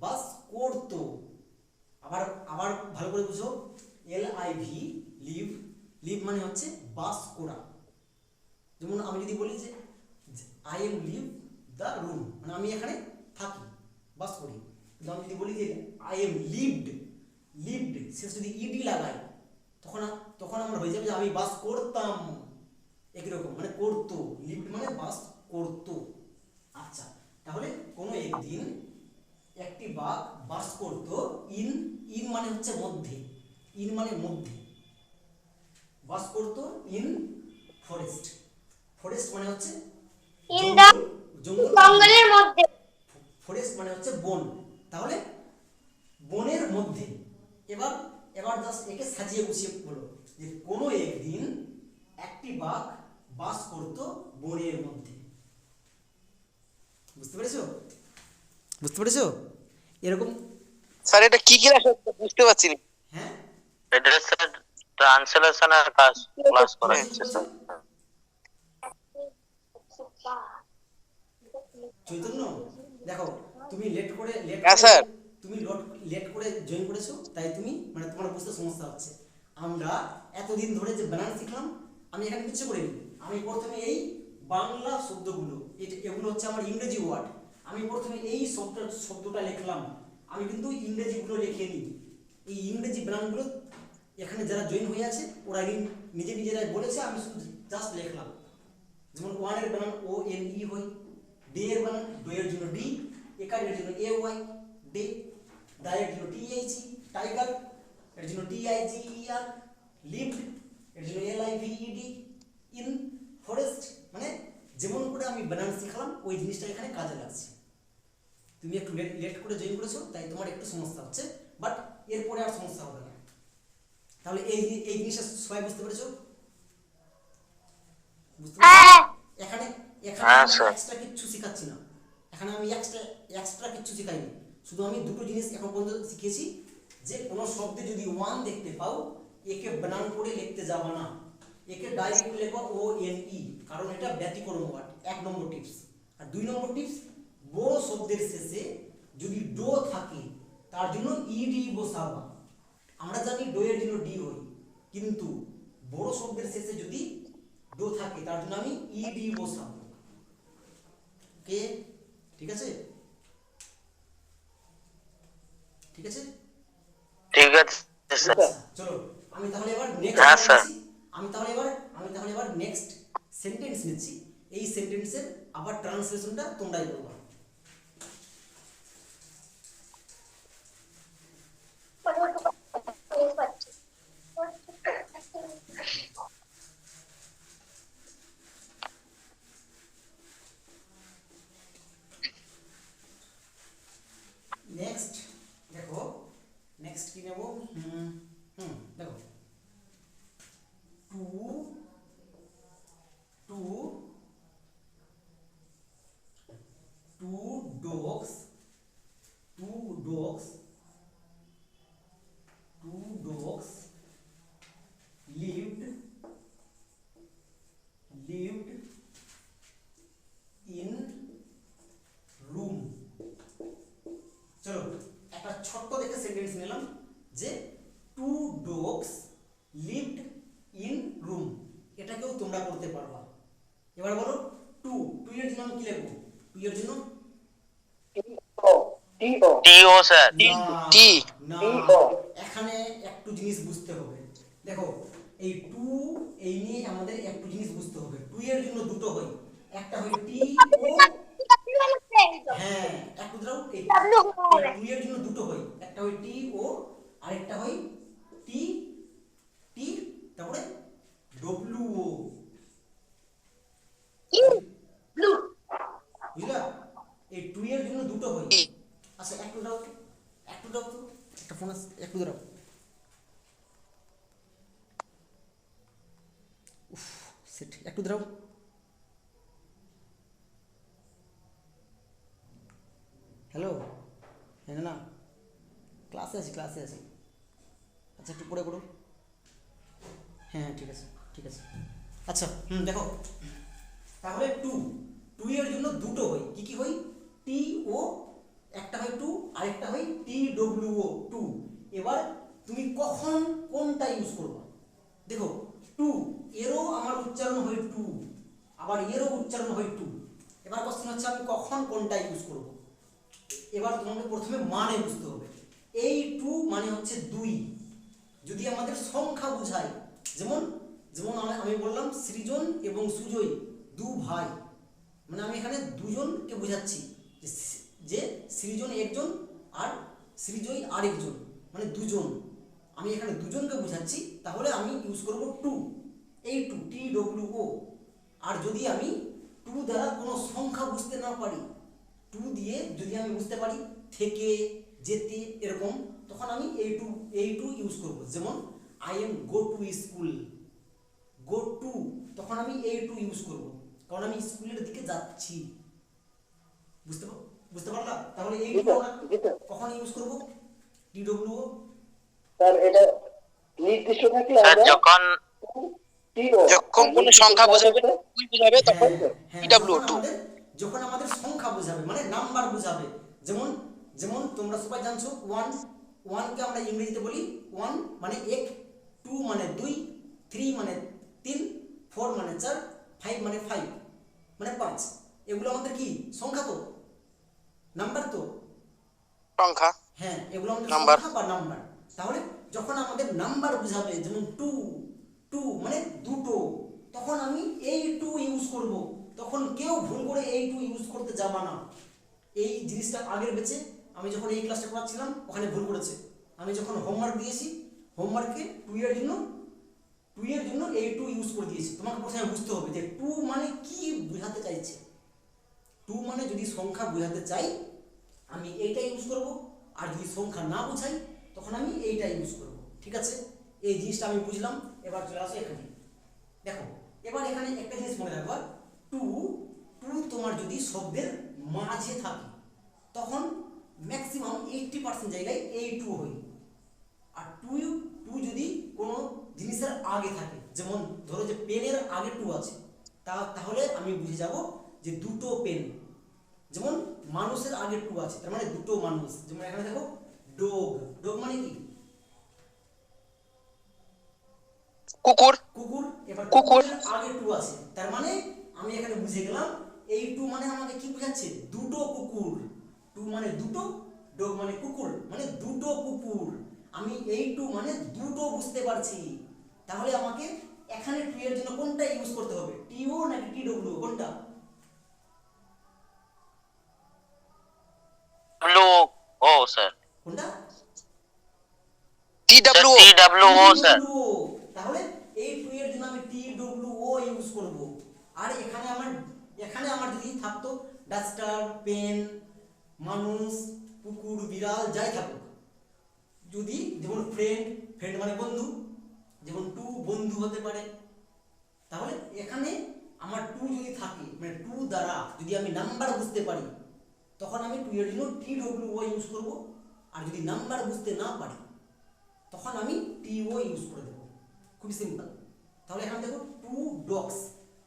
[SPEAKER 1] বাস করতো। আবার আবার ভালো করে বুঝো, L I V, live, live মানে হচ্ছে বাস করা। যেমন আমি যদি বলি যে I am live the room, মানে আমি এখানে থাকি, বাস করি। কিন্তু আমি যদি বলি যে আই এম লিভড, লিভড শেষ যদি ইডি লাগাই তখন আমরা হয়ে যাবে যে আমি বাস করতাম, একই রকম মানে করতো। লিভড মানে বাস করতো। আচ্ছা, তাহলে কোনো একদিন একটি বাঘ বাস করতো ইন, ইন মানে হচ্ছে মধ্যে, ইন মানে মধ্যে, বাস করতো ইন ফরেস্ট, ফরেস্ট মানে হচ্ছে
[SPEAKER 2] ইন দা
[SPEAKER 1] জঙ্গল,
[SPEAKER 2] জঙ্গলের মধ্যে।
[SPEAKER 1] ফরেস্ট মানে হচ্ছে বন। তাহলে বনের মধ্যে। এবার এবার জাস্ট একে সাজিয়ে গুছিয়ে বলো যে কোনো একদিন একটি বাঘ বাস করতো বনের মধ্যে। বুঝতে পেরেছো? বুঝতে পেরেছো? এরকম।
[SPEAKER 5] স্যার এটা কি ক্লাস হচ্ছে বুঝতে পারছি না।
[SPEAKER 1] হ্যাঁ,
[SPEAKER 3] এটা স্যার ট্রান্সলেশনের ক্লাস করা হচ্ছে স্যার।
[SPEAKER 1] চৈতন্য দেখো, তুমি
[SPEAKER 5] হ্যাঁ স্যার।
[SPEAKER 1] তুমি লেট করে জয়েন করেছো, তাই তুমি মানে তোমার বুঝতে সমস্যা হচ্ছে। আমরা এতদিন ধরে যে বানান শিখলাম, আমি এখানে কিছু করিনি। আমি প্রথমে এই বাংলা শব্দগুলো, এগুলো হচ্ছে আমার ইংরেজি ওয়ার্ড, আমি প্রথমে এই শব্দটা লিখলাম। আমি কিন্তু ইংরেজিগুলো লিখে নিই। এই ইংরেজি বানানগুলো এখানে যারা জয়েন হয়ে আছে ওরা নিজেরাই বলেছে, আমি শুধু জাস্ট লিখলাম। যেমন ওয়ানের বানান ও এন ই হয়, ডে এর বানান ডো এর জন্য ডি, একারের জন্য এ ওয়াই ডে, দায়ের জন্য টি এইচ ই টাইগার, এর জন্য T I G E R, lived এর জন্য এল I V E D, in forest মানে যেমন করে আমি বানান শিখলাম ওই জিনিসটা এখানে কাজে লাগছে। তুমি একটু লেট করে জয়েন করেছো তাই তোমার একটু সমস্যা হচ্ছে, বাট এরপরে আর সমস্যা হবে না। তাহলে এই জিনিসটা সবাই বুঝতে পেরেছো? বুঝতে পেরেছো? এখানে এক্সট্রা কিচ্ছু শেখাচ্ছি না, এখানে আমি এক্সট্রা কিচ্ছু শেখাইনি। শুধু আমি দুটো জিনিস এখন পর্যন্ত শিখেছি, যে কোনো শব্দে যদি ওয়ান দেখতে পাও একে বানান করে লিখতে যাবা না, একে ডাইরেক্ট লেখো ও এন ই, কারণ এটা ব্যতিক্রম ওয়ার্ড। 1 নম্বর টিপস। আর 2 নম্বর টিপস, বড় শব্দের শেষে যদি ডো থাকে তার জন্য ইডি বসাবা। আমরা জানি ডো এর জন্য ডি হয়, কিন্তু বড় শব্দের শেষে যদি ডো থাকে তার জন্য আমি ইডি বসাবো। ওকে, ঠিক আছে? ঠিক আছে?
[SPEAKER 3] ঠিক আছে স্যার।
[SPEAKER 1] আচ্ছা, চলো আমি তাহলে এবার
[SPEAKER 3] হ্যাঁ, স্যার।
[SPEAKER 1] আমি তাহলে এবার নেক্সট সেন্টেন্স নিচ্ছি। এই সেন্টেন্সের আবার ট্রান্সলেশনটা তোমরাই করবে। নেক্সট দেখো, নেক্সট কি নেব? দেখো two two two dogs two dogs lived in room. চলো একটা ছোট্ট দেখে সেন্টেন্স নিলাম যে two dogs lived in room. এটাকেও তোমরা করতে পারবা। এবার বলো টু এর জন্য আমি কি লিখবো? টু এর জন্য
[SPEAKER 3] টিও স্যার
[SPEAKER 5] টি
[SPEAKER 1] না, এখানে একটু জিনিস বুঝতে হবে। দেখো এই টু এই নিয়ে আমাদের একটু জিনিস বুঝতে হবে। টু এর জন্য দুটো হয়, একটা হয় টি ও, হ্যাঁ একটু দাঁড়াও, এই টু এর জন্য দুটো হয়, একটা হয় টি ও আর একটা হয় টি টি তারপরে ডব্লিউ ও, বুঝলা? এই টু এর জন্য দুটো হয়। আচ্ছা একটু দাও তো, একটা ফোন আছে, একটু দাঁড়াও। সেট একটু দাঁড়াও। হ্যালো, হ্যাঁ না ক্লাসে আছি আচ্ছা একটু পড়ে পড়ো। হ্যাঁ ঠিক আছে আচ্ছা দেখো তাহলে টু এর জন্য দুটো হয়, কি হয়? টি ও, একটা হয় টু আরেকটা হয় টি ডব্লিউ ও টু। এবার তুমি কখন কোনটা ইউজ করবে? দেখো টু এরও আমার উচ্চারণ হয় টু, আবার এরও উচ্চারণ হয় টু। এবার কোশ্চেন হচ্ছে আমি কখন কোনটা ইউজ করব। এবার তোমাকে প্রথমে মানে বুঝতে হবে। এই টু মানে হচ্ছে দুই, যদি আমাদের সংখ্যা বোঝায়, যেমন আমি বললাম সৃজন এবং সুজয় দু ভাই, মানে আমি এখানে দুজনকে বোঝাচ্ছি যে সৃজন একজন আর সৃজয় আরেকজন, মানে দুজন, আমি এখানে দুজনকে বোঝাচ্ছি, তাহলে আমি ইউজ করব টু, এই টু টি ডব্লিউ ও। আর যদি আমি টু দ্বারা কোনো সংখ্যা বুঝতে না পারি, টু দিয়ে যদি আমি বুঝতে পারি থেকে, যেতে, এরকম, তখন আমি এই টু ইউজ করব। যেমন I am go to school, go to, তখন আমি এই টু ইউজ করব, কারণ আমি স্কুলের দিকে যাচ্ছি। বুঝতে পারলা? তাহলে এই টু কখন ইউজ করব? টি ডব্লিউ ও।
[SPEAKER 4] স্যার এটা নির্দিষ্ট থাকলে
[SPEAKER 3] স্যার
[SPEAKER 4] আমরা
[SPEAKER 5] যখন কোনো সংখ্যা বোঝাবে তখন
[SPEAKER 1] হ্যাঁ,
[SPEAKER 5] টু।
[SPEAKER 1] যখন আমাদের সংখ্যা বোঝাবে মানে নাম্বার বোঝাবে, যেমন তোমরা সবাই জানছো ওয়ানকে আমরা ইংরেজিতে বলি ওয়ান মানে এক, টু মানে দুই, থ্রি মানে তিন, ফোর মানে চার, ফাইভ মানে পাঁচ। এগুলো আমাদের কি সংখ্যা? তো নাম্বার তো
[SPEAKER 5] সংখ্যা
[SPEAKER 1] হ্যাঁ, এগুলো আমাদের
[SPEAKER 5] নাম্বার।
[SPEAKER 1] সংখ্যা বা নাম্বার। তাহলে যখন আমাদের নাম্বার বোঝাবে, যেমন টু মানে দুটো, তখন আমি এই টু ইউজ করব। তখন কেউ ভুল করে এই টু ইউজ করতে যাবা না। এই জিনিসটা আগের বেঁচে আমি যখন এই ক্লাসটা পড়াচ্ছিলাম ওখানে ভুল করেছে। আমি যখন হোমওয়ার্ক দিয়েছি, হোমওয়ার্কে টু এর জন্য এই টু ইউজ করে দিয়েছি। তোমাকে প্রথমে বুঝতে হবে যে টু মানে কি বোঝাতে চাইছে। টু মানে যদি সংখ্যা বোঝাতে চাই আমি এইটা ইউজ করব, আর যদি সংখ্যা না বোঝাই তখন আমি এইটা ইউজ করব। ঠিক আছে, এই জিনিসটা আমি বুঝলাম। এবার চলে আসো এখানে। দেখো এবার এখানে একটা জিনিস মনে রাখবা, টু তোমার যদি শব্দের মাঝে থাকে তখন ম্যাক্সিমাম 80% জায়গায় এই টু হয়। আর টু যদি কোনো জিনিসের আগে থাকে, যেমন ধরো যে পেনের আগে টু আছে, তাহলে আমি বুঝে যাব যে দুটো পেন। যেমন মানুষের আগে টু আছে, তার মানে দুটো মানুষ। যেমন এখানে দেখো ডগ মানে কি?
[SPEAKER 5] কুকুর।
[SPEAKER 1] এবার
[SPEAKER 5] কুকুর
[SPEAKER 1] আগে টু আছে, তার মানে আমি এখানে বুঝে গেলাম এই টু মানে আমাকে কি বোঝাচ্ছে? দুটো কুকুর। টু মানে দুটো, ডগ মানে কুকুর, মানে দুটো কুকুর। আমি এই টু মানে দুটো বুঝতে পারছি। তাহলে আমাকে এখানে টু এর জন্য কোনটা ইউজ করতে হবে? টিও নাকি টি ডব্লিউ? কোনটা?
[SPEAKER 3] ও স্যার,
[SPEAKER 1] কোনটা?
[SPEAKER 5] T W
[SPEAKER 3] T W O sir.
[SPEAKER 1] তাহলে এই টু এর জন্য আমি টি ডব্লিউ ও ইউজ করব। আর এখানে আমার যদি থাকতো ডাস্টার, পেন, মানুষ, কুকুর, বিড়াল, যাই থাকুক, যদি যেমন ফ্রেন্ড মানে বন্ধু, যেমন টু বন্ধু হতে পারে, তাহলে এখানে আমার টু যদি থাকে মানে টু দ্বারা যদি আমি নাম্বার বুঝতে পারি তখন আমি টু এর জন্য টি ডব্লিউ ও ইউজ করব, আর যদি নাম্বার বুঝতে না পারি তখন আমি টি ও ইউজ করে দেবো। খুবই সিম্পল। তাহলে এখানে দেখো টু ডগস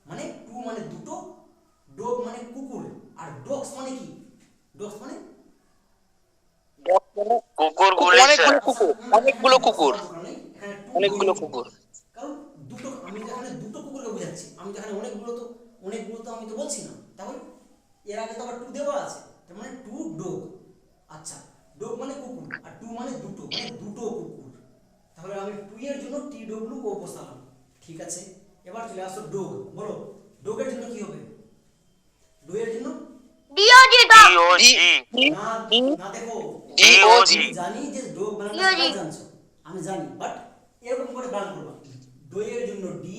[SPEAKER 1] মানে টু মানে দুটো, ডগ মানে কুকুর, আর ডগস মানে কি? ডগস মানে
[SPEAKER 3] কুকুর গুলি স্যার।
[SPEAKER 5] অনেকগুলো কুকুর।
[SPEAKER 1] এখানে
[SPEAKER 5] অনেকগুলো কুকুর।
[SPEAKER 1] কারণ দুটো আমি যেখানে দুটো কুকুরকে বোঝাচ্ছি, আমি যেখানে অনেকগুলো তো আমি তো বলছি না। তাহলে এর আগে তো আবার টু দেওয়া আছে, তার মানে টু ডগ। আচ্ছা, ডগ মানে কুকুর আর টু মানে দুটো, মানে দুটো কুকুর। তাহলে আমি টু এর জন্য টি ডব্লিউ ও বসালাম। ঠিক আছে, এবার চলে আসো ডগ। বলো ডগের জন্য কি হবে? ডগের জন্য
[SPEAKER 2] ডিওজি ডগ।
[SPEAKER 3] DOG
[SPEAKER 1] না না দেখো
[SPEAKER 3] DOG
[SPEAKER 1] আমি জানি যে ডগ বানানটা সবাই জানছো, আমি জানি, বাট এরকম করে বানান করবা। ডো এর জন্য ডি,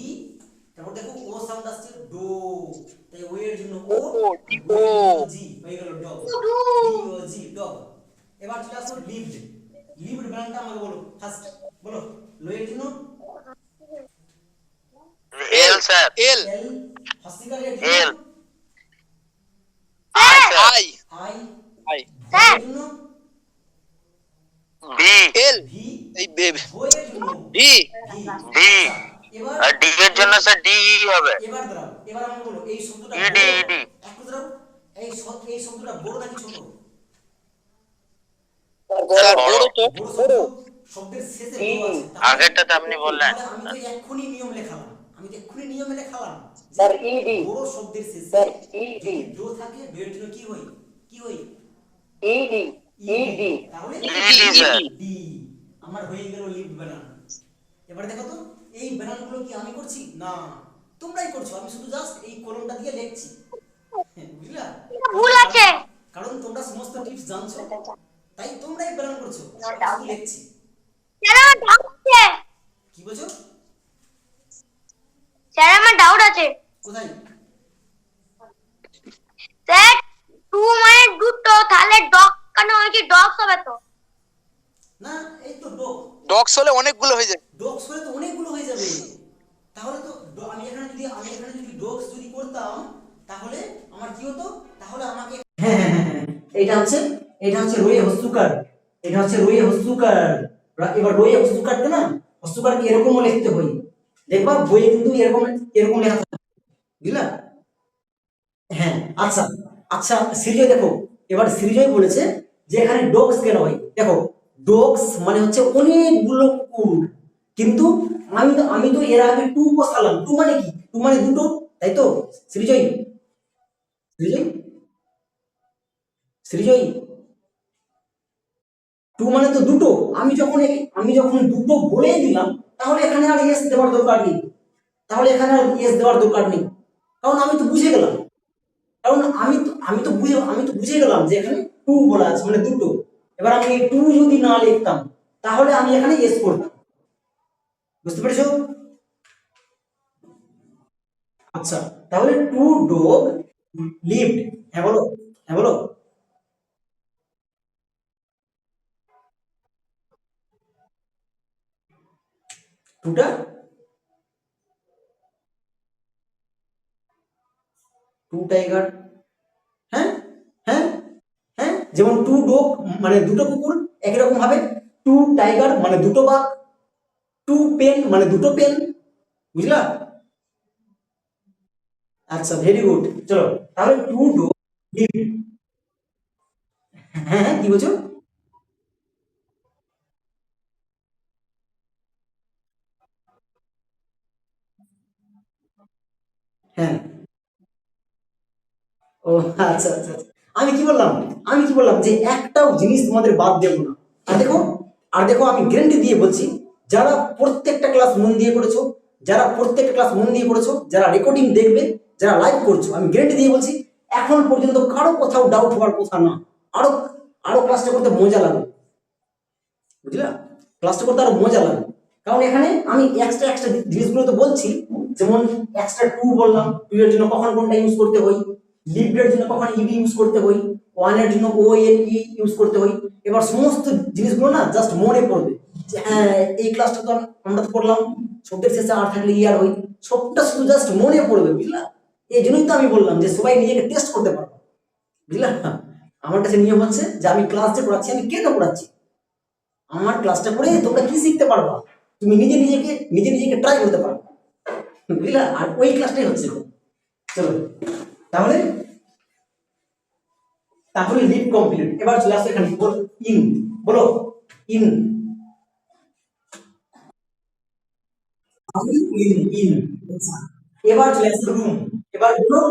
[SPEAKER 1] তারপর দেখো ও সাউন্ড আসছে ডো, তাই ও এর জন্য ও, জি হয়ে গেল ডগ, DOG ডগ। এবার চলে আসো লিভড। লিভড বানানটা আমাকে বলো ফার্স্ট, বলো লো এর জন্য
[SPEAKER 3] L স্যার।
[SPEAKER 5] এল
[SPEAKER 1] এল, হসপিটাল এর
[SPEAKER 3] L
[SPEAKER 1] জন্য
[SPEAKER 3] I sir.
[SPEAKER 5] I
[SPEAKER 1] I,
[SPEAKER 5] I
[SPEAKER 1] এর জন্য
[SPEAKER 3] B
[SPEAKER 5] এল
[SPEAKER 1] ভি,
[SPEAKER 5] এই বেব
[SPEAKER 1] ও এর জন্য
[SPEAKER 5] ডি
[SPEAKER 1] ভি।
[SPEAKER 3] D
[SPEAKER 1] এবার
[SPEAKER 3] আর D এর জন্য স্যার DE হবে।
[SPEAKER 1] এবার দাঁড়াও, এবার আমি বলো এই শব্দটা
[SPEAKER 3] ED
[SPEAKER 1] বড়,
[SPEAKER 3] ED
[SPEAKER 1] একটু দাঁড়াও, এই শব্দটা বড় নাকি ছোট?
[SPEAKER 5] স্যার
[SPEAKER 3] বড়।
[SPEAKER 5] বড় তো
[SPEAKER 1] বড় শব্দ শব্দের শেষে বড় আছে।
[SPEAKER 3] আগেরটাতে আপনি বললেন।
[SPEAKER 1] তাহলে আমি তো এক্ষুনি নিয়ম লেখালাম, যে
[SPEAKER 4] স্যার ইডি,
[SPEAKER 1] বড় শব্দের শেষে
[SPEAKER 4] স্যার
[SPEAKER 1] যদি
[SPEAKER 4] ইডি,
[SPEAKER 1] ডো থাকে ডো এর জন্য কি হয়? কি হয়?
[SPEAKER 4] ইডি, ইডি,
[SPEAKER 1] তাহলে
[SPEAKER 3] ED স্যার।
[SPEAKER 1] ডি। আমার হয়ে গেল লিভ বানান। এবার দেখো তো এই বানানগুলো কি আমি করছি? না, তোমরাই করছো, আমি শুধু জাস্ট এই কলমটা দিয়ে লিখছি। বুঝলা?
[SPEAKER 2] ভুল আছে।
[SPEAKER 1] কারণ তোমরা সমস্ত টিপস জানছো, তাই তোমরাই বানান করছো, আমি শুধু লিখছি।
[SPEAKER 2] স্যার আমার ডাউট আছে।
[SPEAKER 1] কি বলছো?
[SPEAKER 2] স্যার আমার ডাউট আছে।
[SPEAKER 1] কোথায়?
[SPEAKER 2] স্যার টু মানে দুটো, তাহলে ডগ কেন হয়েছে? ডগস হবে তো।
[SPEAKER 1] না, এই তো ডগ।
[SPEAKER 5] ডগস হলে অনেকগুলো হয়ে যায়।
[SPEAKER 1] ডগস হলে তো অনেকগুলো হয়ে যাবে। তাহলে তো আমি এখানে যদি ডগস যদি করতাম তাহলে আমার কি হতো? তাহলে আমাকে এটা হচ্ছে রোয়ে হস্তুকার, এটা হচ্ছে রোয়ে হস্তুকার। এবার রোয়ে হস্তুকারটা না, হস্তুকারকে এরকমও লিখতে হয়, দেখবা বইয়ে কিন্তু এরকম এরকম লেখা থাকে, বুঝলা? হ্যাঁ, আচ্ছা আচ্ছা সিরিজয় দেখো, এবার সিরিজয় বলেছে যে এখানে ডগস কেন হয়। দেখো ডগস মানে হচ্ছে অনেকগুলো কুকুর, কিন্তু আমি তো এর আগে টু বসালাম। টু মানে কি? টু মানে দুটো, তাই তো? সৃজয় সৃজয় সৃজয় টু মানে তো দুটো। আমি যখন দুটো বলে দিলাম তাহলে এখানে আর এস দেওয়ার দরকার নেই, কারণ আমি তো বুঝে গেলাম, কারণ আমি তো বুঝে গেলাম যে এখানে টু বলা আছে মানে দুটো। এবার আমি এই টু যদি না লিখতাম তাহলে আমি এখানে এস করতাম। বুঝতে পেরেছো? আচ্ছা, তাহলে টু ডগ লিভড। হ্যাঁ বলো, হ্যাঁ বলো। টুটা টু টাইগার। হ্যাঁ হ্যাঁ হ্যাঁ, যেমন টু ডগ মানে দুটো কুকুর, একই রকম ভাবে টু টাইগার মানে দুটো বাঘ, টু পেন মানে দুটো পেন। বুঝলা? আচ্ছা, ভেরি গুড। চলো তাহলে টু ডগ লিভড। হ্যাঁ হ্যাঁ, কি বলছো? হ্যাঁ, ও আচ্ছা আচ্ছা আচ্ছা। আমি কি বললাম যে একটাও জিনিস তোমাদের বাদ দেব না। আর দেখো আমি গ্যারান্টি দিয়ে বলছি, যারা প্রত্যেকটা ক্লাস মন দিয়ে করেছো, যারা রেকর্ডিং দেখবে, যারা লাইভ করছো, আমি গ্যারান্টি দিয়ে বলছি এখন পর্যন্ত কারো কোথাও ডাউট হওয়ার কথা না। আরো আরো ক্লাসটা করতে মজা লাগে, বুঝলা? ক্লাসটা করতে আরো মজা লাগে, কারণ এখানে আমি এক্সট্রা জিনিসগুলো তো বলছি, যেমন এক্সট্রা টু বললাম, টু এর জন্য কখন কোনটা ইউজ করতে হয়, লিভড এর জন্য কখন ইডি ইউজ করতে হয়, ওয়ান এর জন্য ও এন ই ইউজ করতে হয়। এবার সমস্ত জিনিসগুলো না জাস্ট মনে পড়বে যে হ্যাঁ এই ক্লাসটা তো আমরা তো করলাম, শব্দের শেষে আর থাকলে ই আর হয়, সবটা শুধু জাস্ট মনে পড়বে, বুঝলা? এই জন্যই তো আমি বললাম যে সবাই নিজেকে টেস্ট করতে পারবো, বুঝলা? আমার কাছে নিয়ম হচ্ছে যে আমি ক্লাস যে পড়াচ্ছি আমি কেন পড়াচ্ছি, আমার ক্লাসটা পড়ে তোমরা কি শিখতে পারবা, তুমি নিজে নিজেকে ট্রাই করতে পারবে, বুঝলা? আর ওই ক্লাসটাই হচ্ছে। চলো তাহলে তাহলে লিভ কমপ্লিট। এবার চলে আসো এখানে, বলো ইন, বলো ইন, ইন ইন। আচ্ছা, এবার চলে আসো রুম। এবার বলো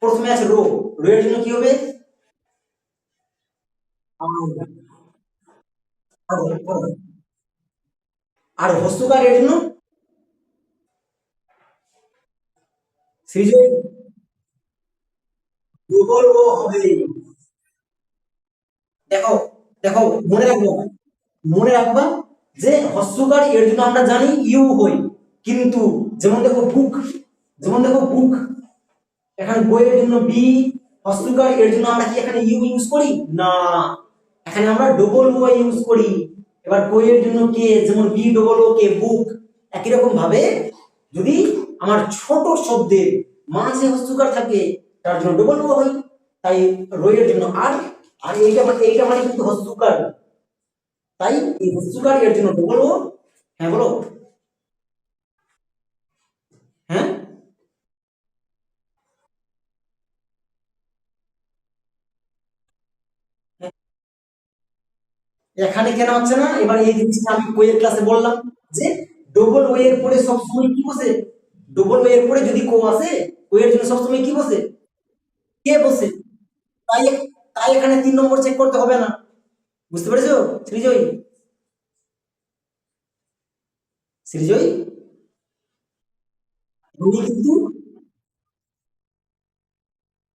[SPEAKER 1] প্রথমে আছে রো, রো এর জন্য কি হবে? আর আর আর হস্তকার এর জন্য সৃজন, ডবল ও হবে। দেখো দেখো, মনে রাখবা যে হস্যকার এর জন্য আমরা জানি ইউ হই, কিন্তু যেমন দেখো বুক, এখানে বইয়ের জন্য বি, হস্যকার এর জন্য আমরা কি এখানে ইউ ইউজ করি না, এখানে আমরা ডবল ও ইউজ করি। এবার বইয়ের জন্য কে, যেমন বি ডবল ও কে, বুক। একই রকম ভাবে যদি আমার ছোট শব্দের মাঝে হস্যকার থাকে তার জন্য ডবল ও হয়, তাই রয়ের জন্য আর, আর এইটা মানে কিন্তু হস্যকার, তাই এই হস্যকার এর জন্য ডবল ও। হ্যাঁ বলো, হ্যাঁ এখানে কেন হচ্ছে না? এবার এই জিনিসটা আমি কোয়ের ক্লাসে বললাম যে ডবল ও এর পরে সবসময় কি বসে, ডবল ও এর পরে যদি কো আসে কোয়ের জন্য সবসময় কি বসে, কে বসে। তাই তাই এখানে 3 নম্বর চেক করতে হবে না, বুঝতে পেরেছো সৃজয়? সৃজয় তুমি কিন্তু,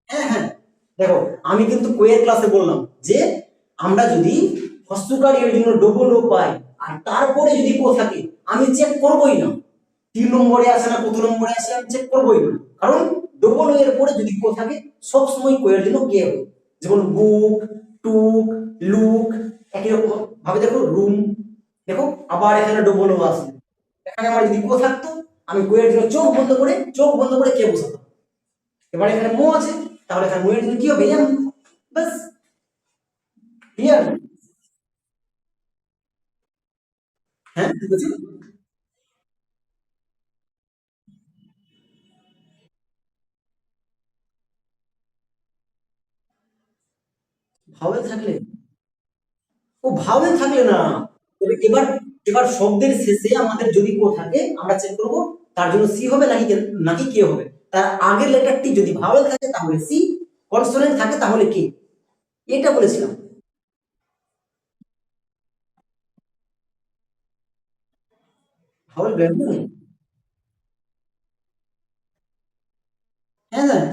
[SPEAKER 1] হ্যাঁ হ্যাঁ, দেখো আমি কিন্তু কোয়ের ক্লাসে বললাম যে আমরা যদি হস্তকার এর জন্য ডবল ও পাই আর তারপরে যদি কো থাকে আমি চেক করবই না, 3 নম্বরে আসে না কত নম্বরে আসে আমি চেক করবই না, কারণ ডবল ও এর পরে যদি কো থাকে সব সময় কো এর জন্য কে হবে। যেমন বুক, টুক, লুক, একই রকম ভাবে দেখো রুম, দেখো আবার এখানে ডবল ও আসবে, এখানে আমার যদি কো থাকতো আমি কো এর জন্য চোখ বন্ধ করে কে বসাতাম। এবার এখানে মো আছে, তাহলে এখানে মো এর জন্য কি হবে এম, বাস, ক্লিয়ার? হ্যাঁ ঠিক আছে। ভাওয়েল থাকলে, ও ভাওয়েল থাকলে না, এবার এবার শব্দের শেষে আমাদের যদি কো থাকে আমরা চেক করব তার জন্য সি হবে নাকি কে হবে। তার আগের লেটারটি যদি ভাওয়েল থাকে তাহলে সি, কনসোনেন্ট থাকে তাহলে কে, এটা বলেছিলাম। ভাওয়েল ব্র্যান্ড, হ্যাঁ হ্যাঁ।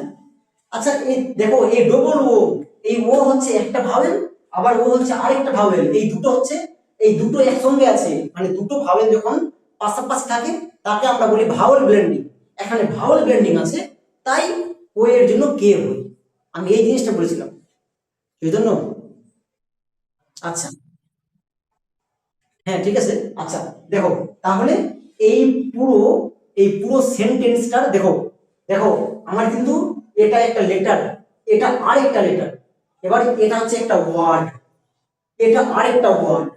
[SPEAKER 1] আচ্ছা এই দেখো এই ডবল ও, এই ও হচ্ছে একটা ভাওয়েল, আবার ও হচ্ছে আরেকটা ভাওয়েল, এই দুটো একসঙ্গে আছে, মানে দুটো ভাওয়েল যখন পাশাপাশি থাকে তাকে আমরা বলি ভাওয়েল ব্লেন্ডিং। এখানে ভাওয়েল ব্লেন্ডিং আছে, তাই ও এর জন্য কে হয়, আমি এই জিনিসটা বলেছিলাম এই জন্য। আচ্ছা, হ্যাঁ ঠিক আছে। আচ্ছা দেখো তাহলে এই পুরো এই পুরো সেন্টেন্সটা দেখো, দেখো আমার কিন্তু এটা একটা লেটার, এটা আরেকটা লেটার, এবার এটা হচ্ছে একটা ওয়ার্ড, এটা আরেকটা ওয়ার্ড,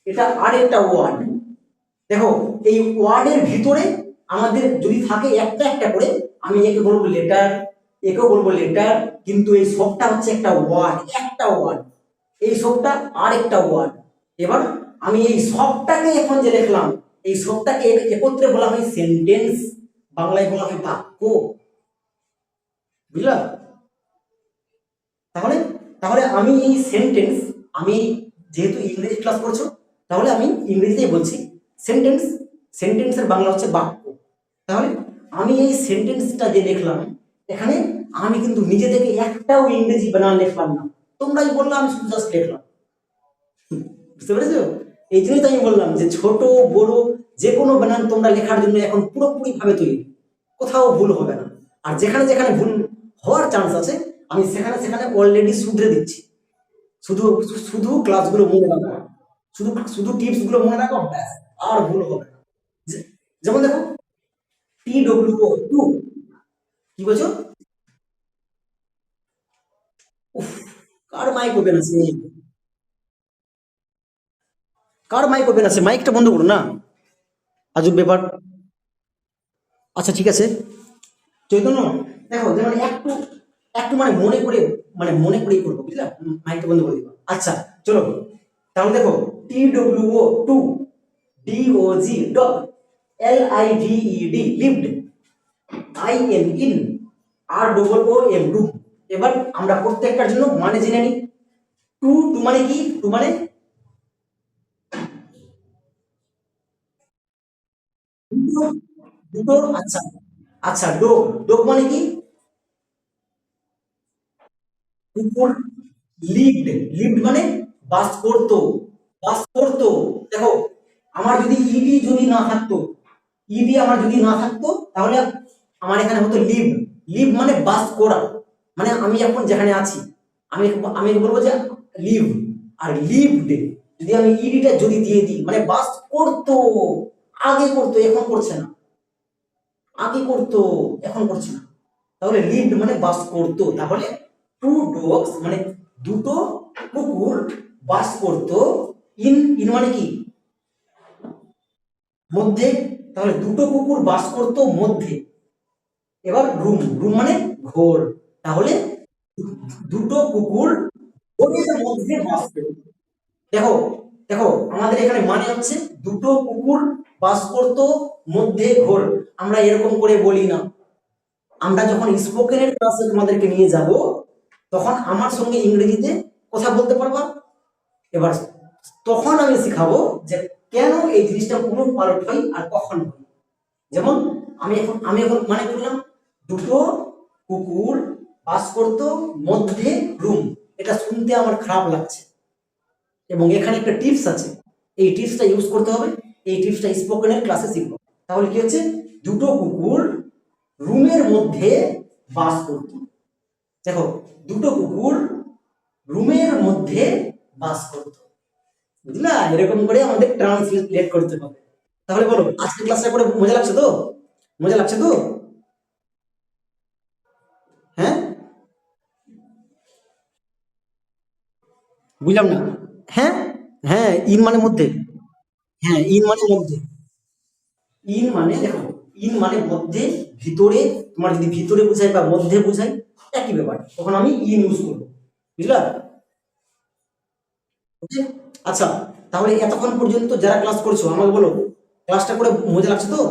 [SPEAKER 1] এটা আরেকটা ওয়ার্ড। দেখো এই ওয়ার্ডের ভিতরে আমাদের যদি থাকে একটা একটা করে, আমি একে বলবো লেটার, একেও বলবো লেটার, কিন্তু এই সবটা হচ্ছে একটা ওয়ার্ড, একটা ওয়ার্ড, এই সবটা আরেকটা ওয়ার্ড। এবার আমি এই সবটাকে এখন যে লিখলাম, এই সবটাকে একত্রে বলা হয় সেন্টেন্স, বাংলায় বলা হয় বাক্য, বুঝলা? তাহলে তাহলে আমি এই সেন্টেন্স, আমি যেহেতু ইংরেজি ক্লাস করছো তাহলে আমি ইংরেজিতেই বলছি, সেন্টেন্স, সেন্টেন্সের বাংলা হচ্ছে বাক্য। তাহলে আমি এই সেন্টেন্সটা যে লিখলাম এখানে আমি কিন্তু নিজে থেকে একটাও ইংরেজি বানান লিখলাম না, তোমরাই বললাম আমি শুধু জাস্ট লিখলাম, বুঝতে পেরেছো? এই জন্যই তো আমি বললাম যে ছোট বড় যে কোনো বানান তোমরা লেখার জন্য এখন পুরোপুরি ভাবে তৈরি, কোথাও ভুল হবে না। আর যেখানে যেখানে ভুল হওয়ার চান্স আছে আমি সেখানে সেখানে অলরেডি শুধরে দিচ্ছি, শুধু শুধু ক্লাসগুলো মনে রাখো, শুধু শুধু টিপস গুলো মনে রাখো ব্যাস, আর ভুল হবে না। যেমন দেখো TWO টু, কি বলছো? উফ, কার মাইক ওপেন আছে? কার মাইক ওপেন আছে? মাইকটা বন্ধ করো না, আজব ব্যাপার। আচ্ছা ঠিক আছে চৈতন্য, দেখো যেমন একটু একটু মনে করেই করবো, বুঝলা? মাইকটা বন্ধ করে দিবা। আচ্ছা চলো, তাহলে দেখো TWO two, DOG dog, LIVED lived, IN in, ROOM room. এবার আমরা প্রত্যেকটার জন্য মানে জেনে নিই। টু টু মানে কি? টু মানে দুটো, দুটো। আচ্ছা আচ্ছা, ডোগ, ডোগ মানে কি? কুকুর। লিভড, লিভড মানে বাস করতো, বাস করতো। দেখো আমার যদি ইডি যদি না থাকতো, ইডি আমার যদি না থাকতো, তাহলে আমার এখানে হতো লিভ। লিভ মানে বাস করা, মানে আমি এখন যেখানে আছি, আমি আমি বলবো যে লিভ। আর লিভড যদি আমি ইডিটা যদি দিয়ে দিই, মানে বাস করতো, আগে করতো এখন করছে না, আগে করতো এখন করছে না, তাহলে লিভড মানে বাস করতো। তাহলে টু ডগস মানে দুটো কুকুর বাস করতো, ইন ইন মানে কি? মধ্যে। তাহলে দুটো কুকুর বাস করতো মধ্যে। এবার রুম, রুম মানে ঘর। তাহলে দুটো কুকুর ঘরের মধ্যে বাস করতো। দেখো দেখো আমাদের এখানে মানে হচ্ছে দুটো কুকুর বাস করতো মধ্যে ঘর। আমরা এরকম করে বলি না। আমরা যখন স্পোকেনের ক্লাসে তোমাদেরকে নিয়ে যাব, তখন আমার সঙ্গে ইংরেজিতে কথা বলতে পারবা। এবার তখন আমি শিখাবো যে কেন এই জিনিসটা পুনঃ পালট হয় আর কখন হয়। যেমন আমি এখন মানে করলাম, দুটো কুকুর বাস করতো মধ্যে রুম। এটা শুনতে আমার খারাপ লাগছে, এবং এখানে একটা টিপস আছে, এই টিপসটা ইউজ করতে হবে। এই টিপসটা স্পোকেনের ক্লাসে শিখবো। তাহলে কি হচ্ছে? দুটো কুকুর রুমের মধ্যে বাস করতো। দেখো, দুটো কুকুর রুমের মধ্যে বাস করতো, বুঝলা? এরকম করে আমাদের ট্রান্সলেট করতে হবে। তাহলে বলো, আজকে ক্লাসটা করে মজা লাগছে তো? মজা লাগছে তো? হ্যাঁ, বুঝলাম না। হ্যাঁ হ্যাঁ, ইন মানে মধ্যে। হ্যাঁ, ইন মানে মধ্যে। ইন মানে দেখো, ইন মানে মধ্যে, ভিতরে। তোমার যদি ভিতরে বোঝায় বা মধ্যে বোঝায়, একই ব্যাপার, তখন আমি ইন ইউজ করবো, বুঝলা? Okay? আচ্ছা, তাহলে এতক্ষণ পর্যন্ত যারা ক্লাস করছো আমাকে বলো, ক্লাসটা করে মজা লাগছে তো?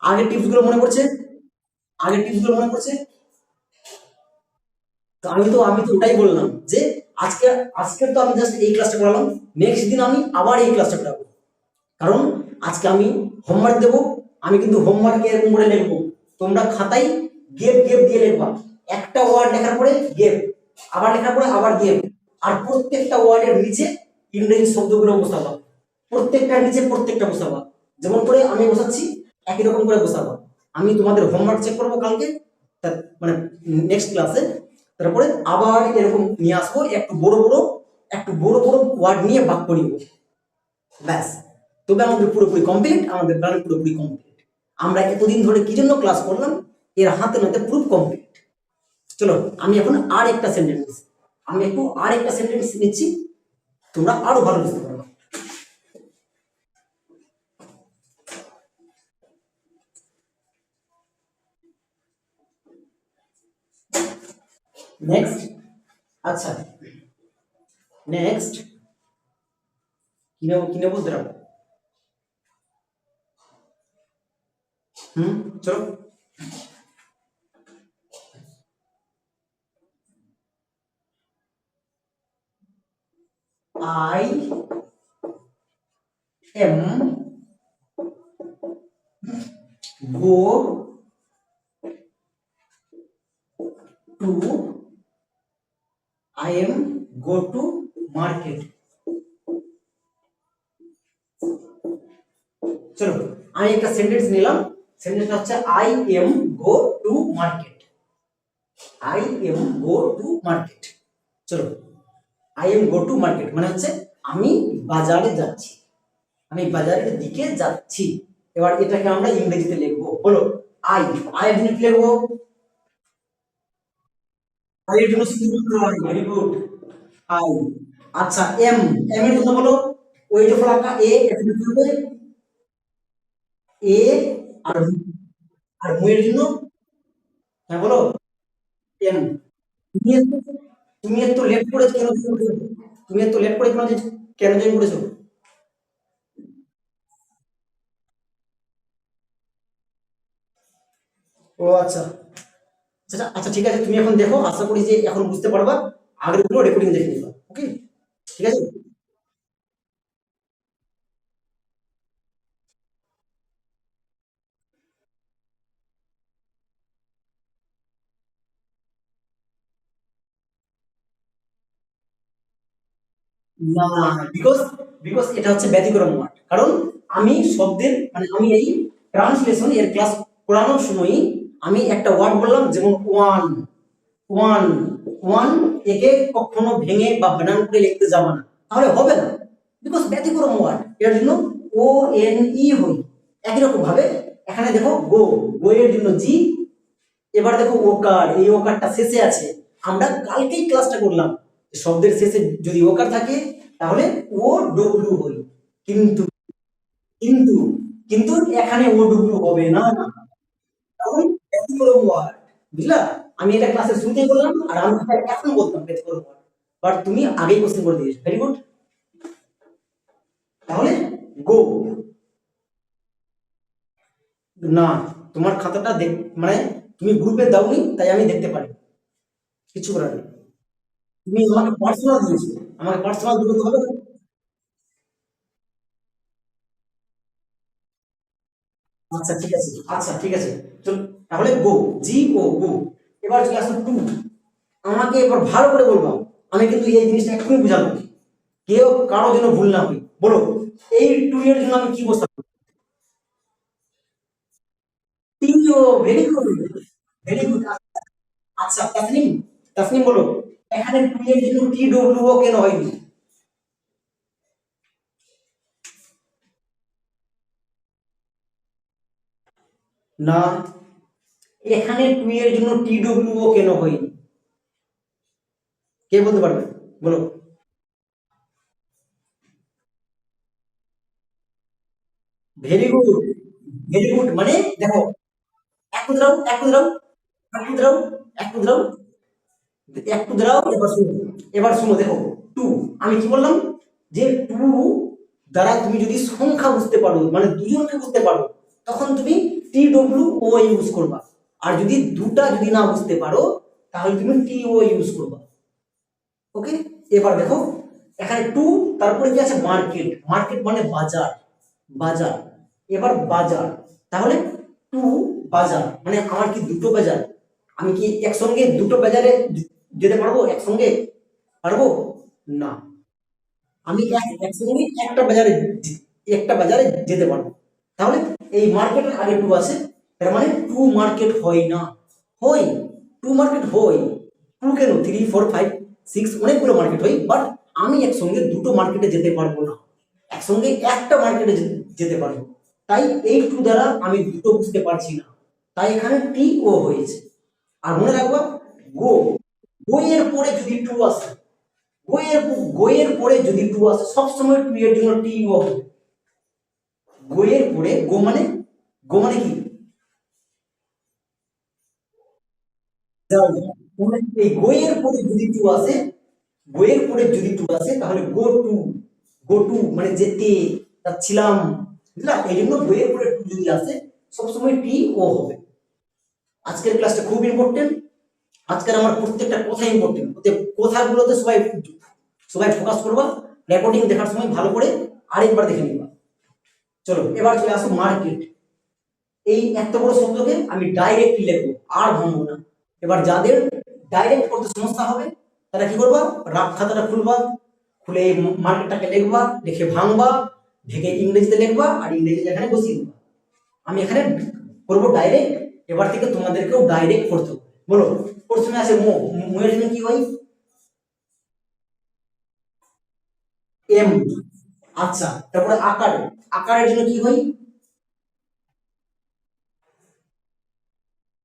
[SPEAKER 1] আগের টিপস গুলো মনে পড়ছে? আগের টিপস গুলো মনে পড়ছে? তো আমি তো ওটাই বললাম যে আজকে আজকে তো আমি জাস্ট এই ক্লাসটা করালাম। নেক্সট দিন আমি আবার এই ক্লাসটা করাবো, কারণ আজকে আমি হোমওয়ার্ক দেবো। আমি কিন্তু হোমওয়ার্ক এরকম করে লিখবো, তোমরা খাতায় গেপ গেপ দিয়ে লিখবা। একটা ওয়ার্ড লেখার পরে গেপ, আবার লেখার পরে আবার গেপ, আর প্রত্যেকটা ওয়ার্ডের নিচে ইংরেজি শব্দগুলো বসাবা। প্রত্যেকটার নিচে প্রত্যেকটা বসাবা, যেমন করে আমি বসাচ্ছি একই রকম করে বসাবা। আমি তোমাদের হোমওয়ার্ক চেক করবো কালকে, মানে নেক্সট ক্লাসে। তারপরে আবার এরকম নিয়ে আসবো, একটু বড় বড় ওয়ার্ড নিয়ে বাক্য নিব, ব্যাস। তবে আমাদের পুরোপুরি কমপ্লিট, আমাদের প্ল্যান পুরোপুরি কমপ্লিট। আমরা এতদিন ধরে কি জন্য ক্লাস করলাম, এর হাতে নাতে প্রুফ কমপ্লিট। চলো, আমি এখন আর একটা সেন্টেন্স নিচ্ছি, তোমরা আরো ভালো বুঝতে পারবে। নেক্সট, আচ্ছা নেক্সট কি নেবো দাঁড়াও। চলো, I am go to market. চলো, আমি একটা সেন্টেন্স নিলাম। সেন্টেন্সটা হচ্ছে I am go to market. I am go to market. চলো, I am go to market মানে হচ্ছে আমি বাজারে যাচ্ছি, আমি বাজারের দিকে যাচ্ছি। এবার এটাকে আমরা ইংরেজিতে লিখবো, বলো আই। আই এর জন্য কি লিখবো? আই এর জন্য simple I, very good, I. আচ্ছা এম, এম এর জন্য বলো, ওই যে ফলাকা এ, এটা কি হবে? এ আর আর মু এর জন্য, হ্যাঁ বলো, এম। তুমি এত তুমি এত লেট করে কেন জয়েন করেছো? তুমি এত লেট করে কেন জয়েন করেছো? ও আচ্ছা, আচ্ছা আচ্ছা ঠিক আছে, তুমি এখন দেখো, আশা করি যে এখন বুঝতে পারবা, আগের গুলো রেকর্ডিং দেখে নিবা, ওকে? ঠিক আছে। না, বিকজ বিকজ এটা হচ্ছে ব্যতিক্রম ওয়ার্ড, কারণ আমি শব্দের মানে আমি এই ট্রান্সলেশন এর ক্লাস করানোর সময়ই আমি একটা ওয়ার্ড বললাম, যেমন ওয়ান, ওয়ান, ওয়ান, একে কখনো ভেঙে বা বানান করে লিখতে যাবে না, তাহলে হবে না, বিকজ ব্যতিক্রম ওয়ার্ড, এর জন্য ও এন ই হই। একই রকম ভাবে এখানে দেখো গো, গো এর জন্য জি। এবার দেখো ওকার, এই ওকারটা শেষে আছে, আমরা কালকেই ক্লাসটা করলাম যে শব্দের শেষে যদি ওকার থাকে তাহলে ও ডব্লিউ হই, কিন্তু কিন্তু কিন্তু এখানে ও ডব্লিউ হবে না, কারণ ব্যতিক্রম ওয়ার্ড, বুঝলা? আমি এটা ক্লাসে শুরুতেই বললাম, আর আমি এটা এখন বলতাম ব্যতিক্রম ওয়ার্ড, বাট তুমি আগেই কোশ্চেন করে দিয়েছো, ভেরি গুড। তাহলে গো। না, তোমার খাতাটা দেখ, মানে তুমি গ্রুপে দাওনি তাই আমি দেখতে পারি, কিছু করার নেই। তুমি আমাকে পার্সোনাল দিয়েছো, আমাকে পার্সোনাল দিতে তো হবে না। আচ্ছা ঠিক আছে, আচ্ছা ঠিক আছে, চল, তাহলে গো, জি ও গো। এবার চলে আসো টু, আমাকে এবার ভালো করে বলবো, আমি কিন্তু এই জিনিসটা এক্ষুনি বুঝাবো, কেউ কারো জন্য ভুল না হয়, বলো এই টু এর জন্য আমি কি বসাবো? টিও, ভেরি গুড, ভেরি গুড। আচ্ছা তাসনিম, তাসনিম বলো, এখানে টু এর জন্য টি ডব্লিউ ও কেন হয়নি? না, এখানে টু এর জন্য টি ডব্লিউ ও কেন হয়নি? কে বলতে পারবে, বলো। ভেরি গুড, ভেরি গুড, মানে দেখো, একটু দাঁড়াও, একটু দাঁড়াও, একটু দাঁড়াও, একটু দাঁড়াও, একটু দাঁড়াও, এবার শুনো দেখো, টু, আমি কি বললাম, যে টু দ্বারা তুমি যদি সংখ্যা বুঝতে পারো, মানে দুজনকে বুঝতে পারো, তখন তুমি টি ডব্লিউ ও ইউজ করবা, আর যদি দুটা যদি না বুঝতে পারো তাহলে তুমি টি ও ইউজ করবা, ওকে? এবার দেখো, এখানে টু, তারপরে কি আছে মার্কেট, মার্কেট মানে বাজার, বাজার। এবার বাজার, তাহলে টু বাজার, মানে আমার কি দুটো বাজার, আমি কি একসঙ্গে দুটো বাজারে যেতে পারবো একসঙ্গে? পারবো না, আমি একসঙ্গে একটা বাজারে যেতে পারবো। তাহলে এই মার্কেটের আগে টু আছে, তার মানে টু মার্কেট হয় না, হয়, টু মার্কেট হয়, টু কেন, থ্রি ফোর ফাইভ সিক্স অনেকগুলো মার্কেট হয়, বাট আমি একসঙ্গে দুটো মার্কেটে যেতে পারবো না, একসঙ্গে একটা মার্কেটে যেতে পারবো, তাই এই টু দ্বারা আমি দুটো বুঝতে পারছি না, তাই এখানে টি ও হয়েছে। আর মনে রাখবা, গো, গো এর পরে যদি টু আসে, গোয়ের গোয়ের পরে যদি টু আসে, সবসময় টু এর জন্য টি ও হবে। গোয়ের পরে গো মানে কি, যাও, এই গোয়ের পরে যদি টু আসে, গোয়ের পরে যদি টু আসে তাহলে গো টু, গো টু মানে যেতে যাচ্ছিলাম, বুঝলা? এই জন্য গোয়ের পরে টু যদি আসে সবসময় টি ও হবে। আজকের ক্লাসটা খুব ইম্পর্টেন্ট, আজকের আমার প্রত্যেকটা কথা ইম্পর্টেন্ট, কথাগুলোতে সবাই সবাই ফোকাস করবা, রেকর্ডিং দেখার সময় ভালো করে আরেকবার দেখে নিবা। চলো এবার চলে আসো মার্কেট, এই এত বড় শব্দকে আমি ডাইরেক্ট লিখবো, আর ভাঙবো না। এবার যাদের ডাইরেক্ট করতে সমস্যা হবে তারা কি করবা, রাফ খাতাটা খুলবা, খুলে এই মার্কেটটাকে লিখবা, লিখে ভাঙবা, ভেঙে ইংরেজিতে লিখবা, আর ইংরেজি এখানে বসিয়ে দিবা। আমি এখানে করবো ডাইরেক্ট, এবার থেকে তোমাদেরকেও ডাইরেক্ট করতে হবে, বলো। প্রথমে আছে মো, মোয়ের জন্য কি হয়, এম। আচ্ছা, তারপরে আকার, আকারের জন্য কি হয়,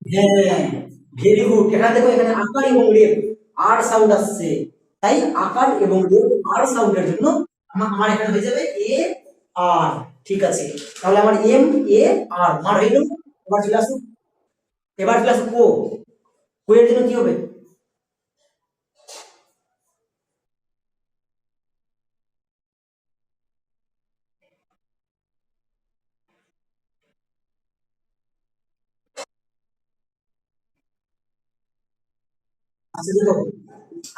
[SPEAKER 1] হ্যাঁ, ভেরি গুড। এখানে দেখো, এখানে আকার এবং রেপ আর সাউন্ড আসছে, তাই আকার এবং রেপ আর সাউন্ডের জন্য আমার এখানে হয়ে যাবে এ আর। ঠিক আছে, তাহলে আমার এম এ আর মার হয়ে গেল। এবার চলে আসুন, এবার চলে আসুন কো। কো এর জন্য কি হবে? আচ্ছা দেখো,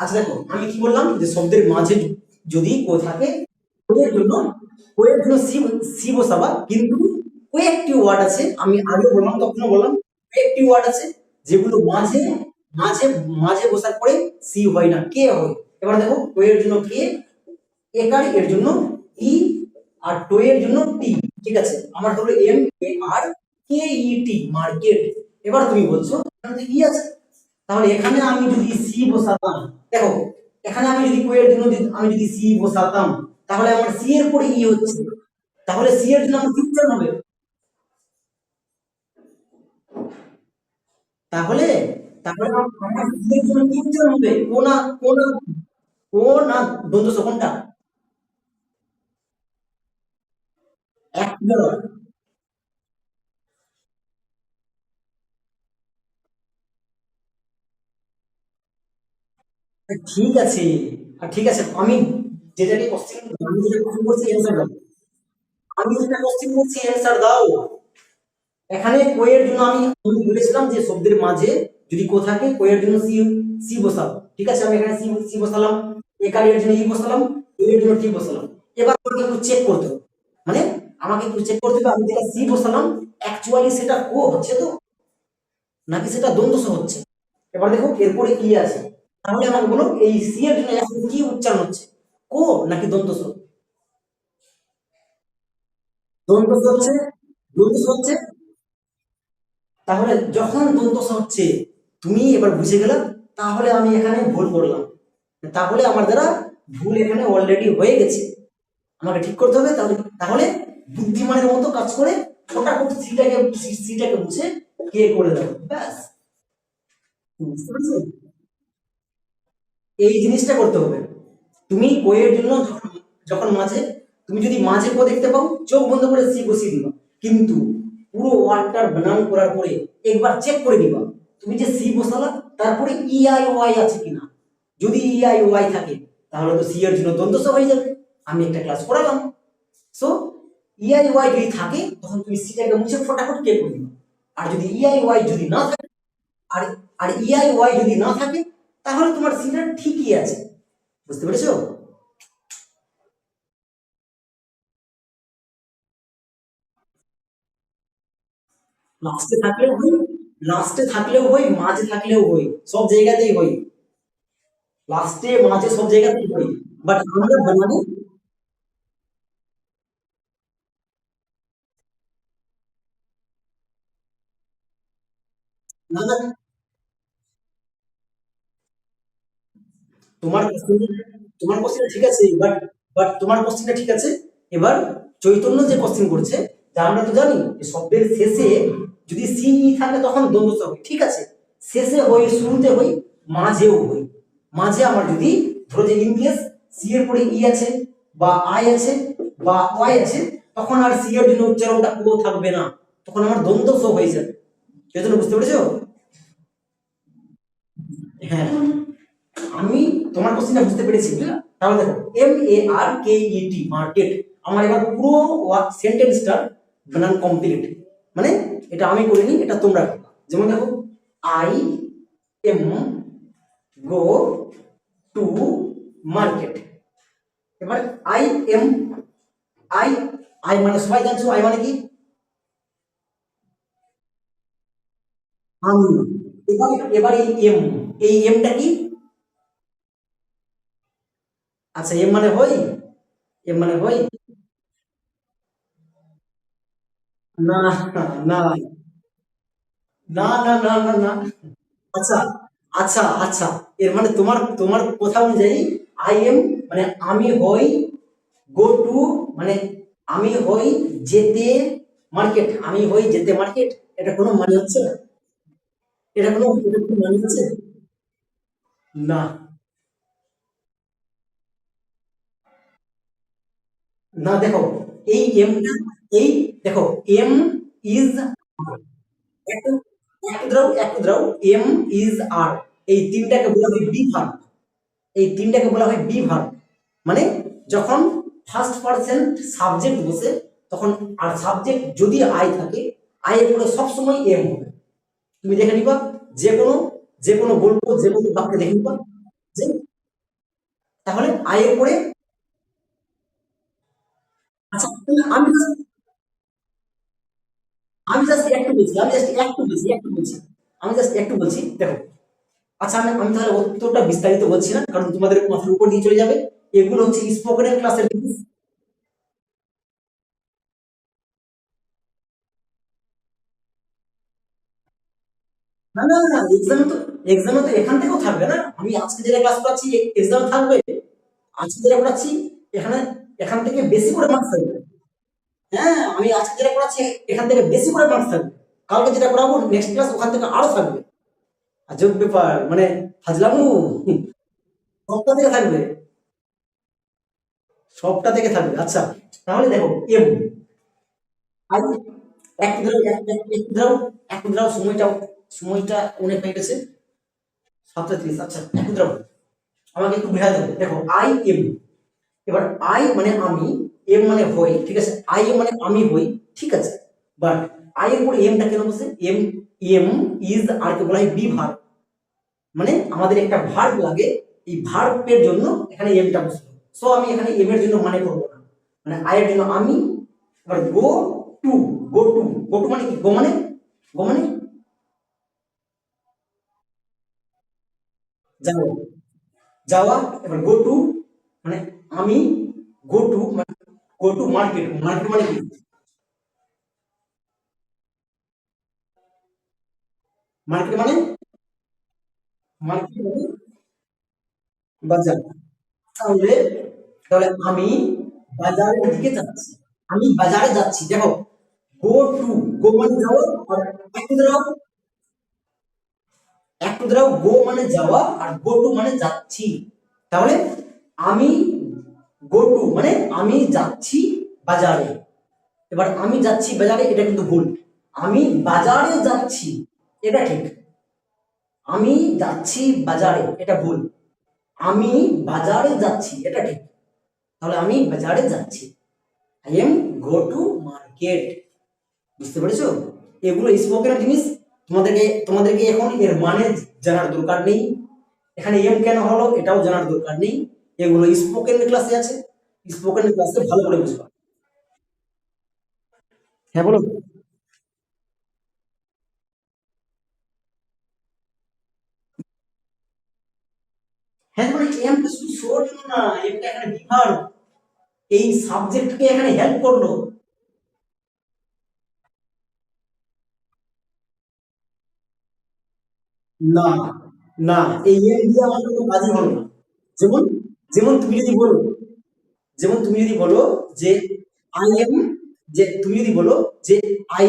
[SPEAKER 1] আচ্ছা দেখো, আমি কি বললাম যে শব্দের মাঝে যদি কো থাকে, কোয়ের জন্য, কোয়ের জন্য সি, সি বসাবা, কিন্তু কয়েকটি ওয়ার্ড আছে, আমি আগে বললাম, তখনও বললাম, কয়েকটি ওয়ার্ড আছে যেগুলো মাঝে মাঝে মাঝে বসার পরে সি হয় না, কে হয়। এবার দেখো, কোয়ের জন্য কে, একার এর জন্য ই, আর টো এর জন্য টি। ঠিক আছে, আমার হলো M A R K E T, market. এবার তুমি বলছো এখানে ই আছে, তাহলে এখানে আমি যদি সি বসাতাম, দেখো, এখানে আমি যদি কোয়ের জন্য আমি যদি সি বসাতাম, তাহলে আমার সি এর পরে ই হচ্ছে, তাহলে সি এর জন্য আমার কি উচ্চারণ হবে? তাহলে তাহলে আমার সি এর জন্য কি উচ্চারণ হবে? কোন না দ্বন্দ্ব স কোনটা? একবার। ঠিক আছে, আর ঠিক আছে, যেটাকে কোশ্চেন আমি যেটা কোশ্চেন করছি অ্যান্সার দাও। আমি যেটা কোশ্চেন করছি অ্যান্সার দাও। এখানে কোয়ের জন্য আমি আমি বলেছিলাম যে শব্দের মাঝে যদি কো থাকে, কোয়ের জন্য সি, সি বসাবো। ঠিক আছে, আমি এখানে সি, সি বসালাম, একারের জন্য ই বসালাম, এর জন্য টি বসালাম। এবার আমাকে একটু চেক করতে হবে, মানে আমাকে একটু চেক করতে হবে, আমি যেটা সি বসালাম অ্যাকচুয়ালি সেটা কো হচ্ছে তো, নাকি সেটা দ্বন্দ্ব স হচ্ছে। এবার দেখো, এরপরে কি আছে, তাহলে আমাকে বলো এই সি এর জন্য এখন কি উচ্চারণ হচ্ছে, কো নাকি দ্বন্দ্ব স? দ্বন্দ্ব স হচ্ছে, দ্বন্দ্ব স হচ্ছে। তাহলে যখন দ্বন্দ্ব স হচ্ছে, তুমি এবার বুঝে গেলে, তাহলে আমি এখানে ভুল করলাম, তাহলে আমার দ্বারা ভুল এখানে অলরেডি হয়ে গেছে, আমাকে ঠিক করতে হবে। তাহলে তাহলে বুদ্ধিমানের মতো কাজ করে ফটাফট সিটাকে, সিটাকে মুছে কে করে দাও, ব্যাস। বুঝতে পারছো? এই জিনিসটা করতে হবে। তুমি কোয়ের জন্য যখন, যখন মাঝে, তুমি যদি মাঝে কো দেখতে পাও, চোখ বন্ধ করে সি বসিয়ে দিবা, কিন্তু পুরো ওয়ার্ডটার বানান করার পরে একবার চেক করে দিবা তুমি যে সি বসালা তারপরে ই আই ওয়াই আছে কিনা। যদি ই আই ওয়াই থাকে, তাহলে তো সি এর জন্য দ্বন্দ্ব স হয়ে যাবে, আমি একটা ক্লাস করালাম। সো ই আই ওয়াই যদি থাকে, তখন তুমি সিটাকে মুছে ফটাফট কে করে দিবা। আর যদি ই আই ওয়াই যদি না থাকে, আর আর ই আই ওয়াই যদি না থাকে, তাহলে তোমার সিটা ঠিকই আছে। বুঝতে পেরেছো? লাস্টে থাকলেও হই, লাস্টে থাকলেও হই, মাঝে থাকলেও হই, সব জায়গাতেই হই। লাস্টে মাঝে সব জায়গাতেই হই, বাট আমরা বানাবো। না না, তোমার কোশ্চেন, তোমার কোশ্চেন ঠিক আছে, বাট বাট তোমার কোশ্চেনটা ঠিক আছে। এবার চৈতন্য যে কোশ্চেন করছে, যা আমরা তো জানি যে শব্দের শেষে যদি সি ই থাকে তখন দ্বন্দ্ব স হয়, ঠিক আছে, শেষে হই, শুরুতে হই, মাঝেও হই। মাঝে আমার যদি ধরো যে ইন কেস সি এর পরে ই আছে, বা আই আছে, বা ওয়াই আছে, তখন আর সি এর জন্য উচ্চারণটা পুরো থাকবে না, তখন আমার দ্বন্দ্ব স হয়ে যাবে। চৈতন্য বুঝতে পেরেছো? হ্যাঁ, আমি তোমার কোশ্চেনটা বুঝতে পেরেছি, বুঝলা? তাহলে দেখো, M A R K E T, market, আমার এবার পুরো সেন্টেন্সটা বানান কমপ্লিট, মানে এটা আমি করিনি, এটা তোমরা করবা। যেমন দেখো, I am go to market. এবার আই এম, আই, আই মানে সবাই জানছো আই মানে কি? আমি। এবার এবার এই এমটা কি? আচ্ছা, এম মানে হই, এম মানে হই। না না না না না না না। আচ্ছা আচ্ছা আচ্ছা, এর মানে তোমার তোমার কথা অনুযায়ী আই এম মানে আমি হই, গো টু মানে আমি হই যেতে মার্কেট, আমি হই যেতে মার্কেট, এটা কোনো মানে হচ্ছে না। এটা কোনো মানে আছে? না, না, দেখো এই এমটা, এই দেখো এম ইজ, একটু একটু দাঁড়াও, এম ইজ আর, এই তিনটাকে বলা হয় বি ভার্ব। এই তিনটাকে বলা হয় বি ভার্ব। মানে যখন ফার্স্ট পারসন সাবজেক্ট বসে তখন, আর সাবজেক্ট যদি আই থাকে, আই এর পরে সবসময় এম হবে। তুমি দেখে নিবা, যে কোনো বলবো, যে কোনো বাক্যে দেখে নিবা যে, তাহলে আই এর পরে, আচ্ছা আমি আমি জাস্ট একটু বলছি, আমি জাস্ট একটু বলছি, দেখো। আচ্ছা আমি তাহলে অতটা বিস্তারিত বলছি না, কারণ তোমাদের মাথার উপর দিয়ে চলে যাবে। এগুলো হচ্ছে স্পোকেনের ক্লাসের জিনিস। না, না, না, এক্সামে তো এখান থেকেও থাকবে না। আমি আজকে যেটা ক্লাস করাচ্ছি এক্সামে থাকবে। আজকে যেটা করাচ্ছি এখানে, এখান থেকে বেশি করে মার্কস থাকবে। হ্যাঁ, আমি আজকে যেটা করাচ্ছি এখান থেকে বেশি করে মার্কস থাকবে। কালকে যেটা করাবো নেক্সট ক্লাস ওখান থেকে আরো থাকবে। আজব ব্যাপার, মানে ফাজলামু। সবটা থেকে থাকবে, সবটা থেকে থাকবে। আচ্ছা তাহলে দেখো এম, আর একটু ধরো, একটু ধরো, সময়টা অনেক হয়ে গেছে, 7:30। আচ্ছা একটু ধরো, আমাকে একটু বুঝাই দেবে। দেখো আই এম, এবার আই মানে আমি, এম মানে হই, ঠিক আছে, আই এম মানে আমি হই, ঠিক আছে। বাট আই এর পরে এমটা কেন বসে? এম, এম ইজ আর কে বলা হয় বি ভার্ব। মানে আমাদের একটা ভার্ব লাগে, এই ভার্বের জন্য এখানে এমটা বসলো। সো আমি এখানে এম এর জন্য মানে করবো না, মানে আই এর জন্য আমি। এবার টু গো টু মানে কি? গো মানে যাওয়া, এবার গো টু মানে আমি, মানে গো টু মার্কেট, মানে কি? মার্কেট মানে, মার্কেট মানে বাজার। তাহলে তাহলে আমি বাজারের দিকে যাচ্ছি, আমি বাজারে যাচ্ছি। দেখো গো টু, গো মানে যাওয়া, আর একটু দাঁড়াও, গো মানে যাওয়া, আর গো টু মানে যাচ্ছি। তাহলে আমি গো টু মানে আমি যাচ্ছি বাজারে। এবার আমি যাচ্ছি বাজারে, এটা কিন্তু ভুল। আমি বাজারে যাচ্ছি, এটা ঠিক। আমি যাচ্ছি বাজারে, এটা ভুল। আমি বাজারে যাচ্ছি, এটা ঠিক। তাহলে আমি বাজারে যাচ্ছি, I am go to market. বুঝতে পেরেছো? এগুলো স্পোকেন জিনিস। তোমাদেরকে এখন এর মানে জানার দরকার নেই, এখানে এম কেন হলো এটাও জানার দরকার নেই। এগুলো স্পোকেন ক্লাসে আছে, স্পোকেন ক্লাসে ভালো করে বুঝবা। হ্যাঁ বলো। হ্যাঁ, মানে এমটা শুধু শোর জন্য না, এমটা এখানে বিভাগ, এই সাবজেক্টকে এখানে হেল্প করলো। না, না, এই এম দিয়ে আমার কোনো কাজই হলো না। যেমন যেমন তুমি যদি বলো, যে আই এম, তুমি যদি বলো যে আই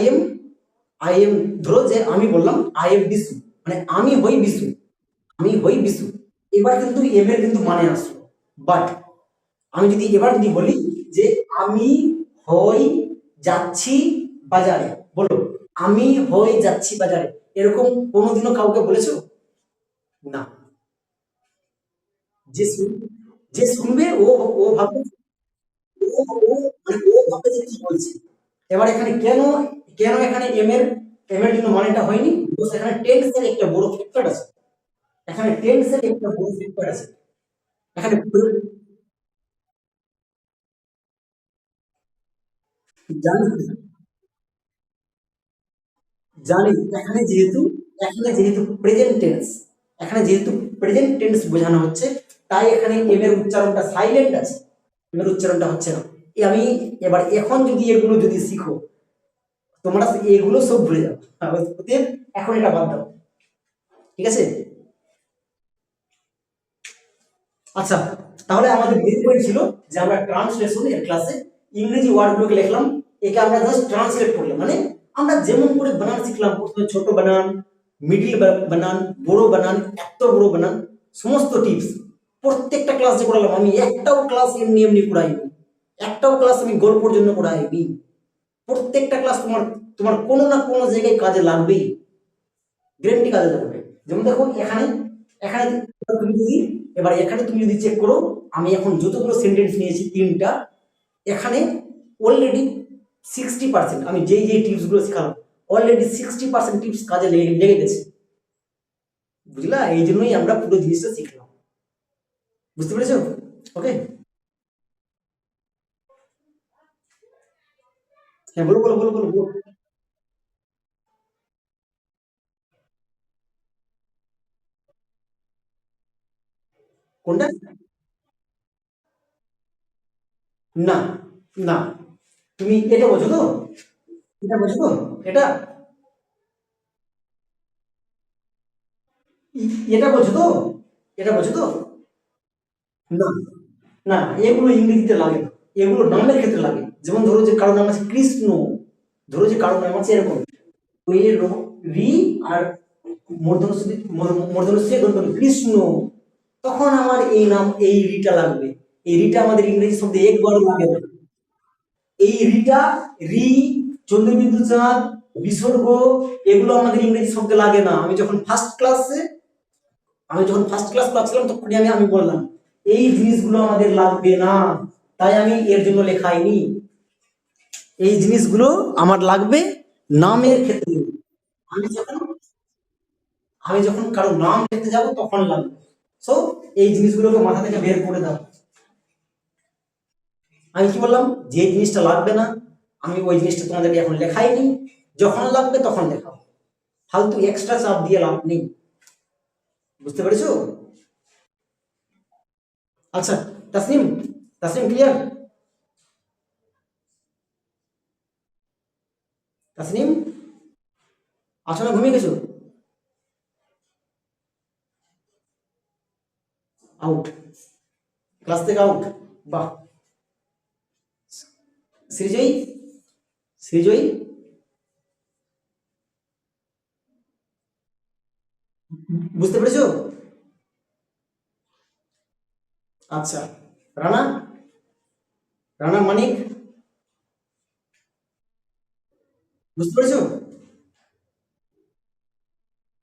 [SPEAKER 1] এম, ধরো যে আমি বললাম আই এম বিশু, মানে আমি হই বিশু। এবার কিন্তু এম এর কিন্তু মানে আসলো। বাট আমি যদি এবার যদি বলি যে আমি হই যাচ্ছি বাজারে, বলো আমি হই যাচ্ছি বাজারে, এরকম কোনোদিনও কাউকে বলেছো? না। যে যে শুনবে ও ভাববে, ও ভাবে যে কি বলছে। এবার এখানে কেন, এখানে এম এর জন্য মানেটা হয়নি? বিকজ এখানে টেন্সের একটা বড় ফ্যাক্টর আছে, এখানে জানি, জানি এখানে যেহেতু প্রেজেন্ট টেন্স বোঝানো হচ্ছে, তাই এখানে এম এর উচ্চারণটা সাইলেন্ট আছে, এম এর উচ্চারণটা হচ্ছে না। আমি এবার এখন যদি এগুলো যদি শিখো, তোমরা এগুলো সব ভুলে যাও। অতএব এখন এটা বাদ দাও, ঠিক আছে? আচ্ছা তাহলে আমাদের মেন পয়েন্ট ছিল যে আমরা ট্রান্সলেশন এর ক্লাসে ইংরেজি ওয়ার্ডগুলোকে লিখলাম, একে আমরা জাস্ট ট্রান্সলেট করলাম। মানে আমরা যেমন করে বানান শিখলাম, প্রথমে ছোট বানান, মিডিল বানান, বড় বানান, এত বড় বানান, সমস্ত টিপস প্রত্যেকটা ক্লাস যে করালাম, আমি একটাও ক্লাস এমনি এমনি করাইনি, একটাও ক্লাস আমি গল্পর জন্য করাইনি। প্রত্যেকটা ক্লাস তোমার তোমার কোনো না কোনো জায়গায় কাজে লাগবেই, গ্যারান্টি কাজে লাগবে। যেমন দেখো এখানে এখানে তুমি যদি এবার এখানে তুমি যদি চেক করো, আমি এখন যতগুলো সেন্টেন্স নিয়েছি 3টা, এখানে অলরেডি 60%, আমি যেই যেই টিপসগুলো শেখালাম অলরেডি 60% টিপস কাজে লেগে গেছে, বুঝলা? এই জন্যই আমরা পুরো জিনিসটা শিখলাম, বুঝতে পেরেছো? ওকে, হ্যাঁ বলো বলো বলো বলো বলো। কোনটা? না না, তুমি এটা বোঝো তো, এটা বোঝো তো, এটা এটা বোঝো তো, এটা বোঝো তো? না না, এগুলো ইংরেজিতে লাগে না, এগুলো নামের ক্ষেত্রে লাগে। যেমন ধরো যে কারো নাম আছে কৃষ্ণ, ধরো যে কারো নাম আছে এরকম ওই রি আর মূর্ধন্য কৃষ্ণ, তখন আমার এই নাম এই রিটা লাগবে। এই রিটা আমাদের ইংরেজি শব্দে একবারও লাগে না। এই রিটা, রি, চন্দ্রবিন্দু চাঁদ, বিসর্গ, এগুলো আমাদের ইংরেজি শব্দে লাগে না। আমি যখন ফার্স্ট ক্লাস পাচ্ছিলাম তখন আমি আমি বললাম এই জিনিসগুলো আমাদের লাগবে না, তাই আমি এর জন্য লেখাইনি। এই জিনিসগুলো আমার লাগবে নামের ক্ষেত্রে। আমি যখন আমি যখন কারো নাম লিখতে যাব তখন লাগবে। সো এই জিনিসগুলোকে মাথা থেকে বের করে দাও। আমি কি বললাম, যে জিনিসটা লাগবে না আমি ওই জিনিসটা তোমাদেরকে এখন লেখাইনি, যখন লাগবে তখন লেখাও, ফালতু এক্সট্রা চাপ দিয়ে লাভ নেই, বুঝতে পেরেছো? আচ্ছা, তাসনিম, তাসনিম ক্লিয়ার? তাসনিম আছো না ঘুমিয়ে গেছো? আউট, ক্লাস থেকে আউট। বাহ, সৃজয়ী, সৃজয়ী বুঝতে পেরেছো? আচ্ছা, রানা, রানা মানিক বুঝতে পেরেছো?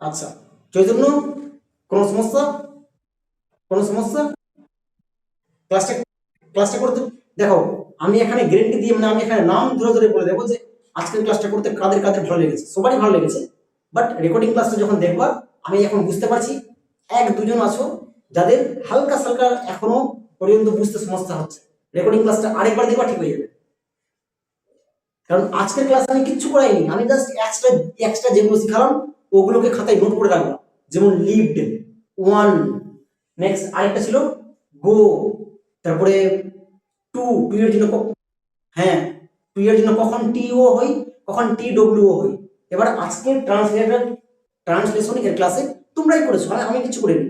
[SPEAKER 1] আচ্ছা, চৈতন্য কোনো সমস্যা? কোনো সমস্যা? ক্লাসটা ক্লাসটা করতে দেখো, আমি এখানে গ্যারেন্টি দিয়ে মানে আমি এখানে নাম ধরে ধরে বলে দেবো যে আজকের ক্লাসটা করতে কাদের কাদের ভালো লেগেছে, সবারই ভালো লেগেছে। বাট রেকর্ডিং ক্লাসটা যখন দেখবা আমি এখন বুঝতে পারছি এক দুজন আছো যাদের হালকা সালকা এখনো পর্যন্ত বুঝতে সমস্যা হচ্ছে। রেকর্ডিং ক্লাসটা আরেকবার দেখবা ঠিক হয়ে যাবে, কারণ আজকের ক্লাসে আমি কিচ্ছু করাইনি, আমি জাস্ট এক্সট্রা এক্সট্রা যেগুলো শিখালাম ওগুলোকে খাতায় নোট করে রাখলাম। যেমন লিভড, ওয়ান, নেক্সট আরেকটা ছিল গো, তারপরে টু, টু এর জন্য হ্যাঁ, টু এর জন্য কখন টি ও হই, কখন টি ডব্লিউ ও হই। এবার আজকের ট্রান্সলেশন এর ক্লাসে তোমরাই করেছো, আমি কিছু করিনি।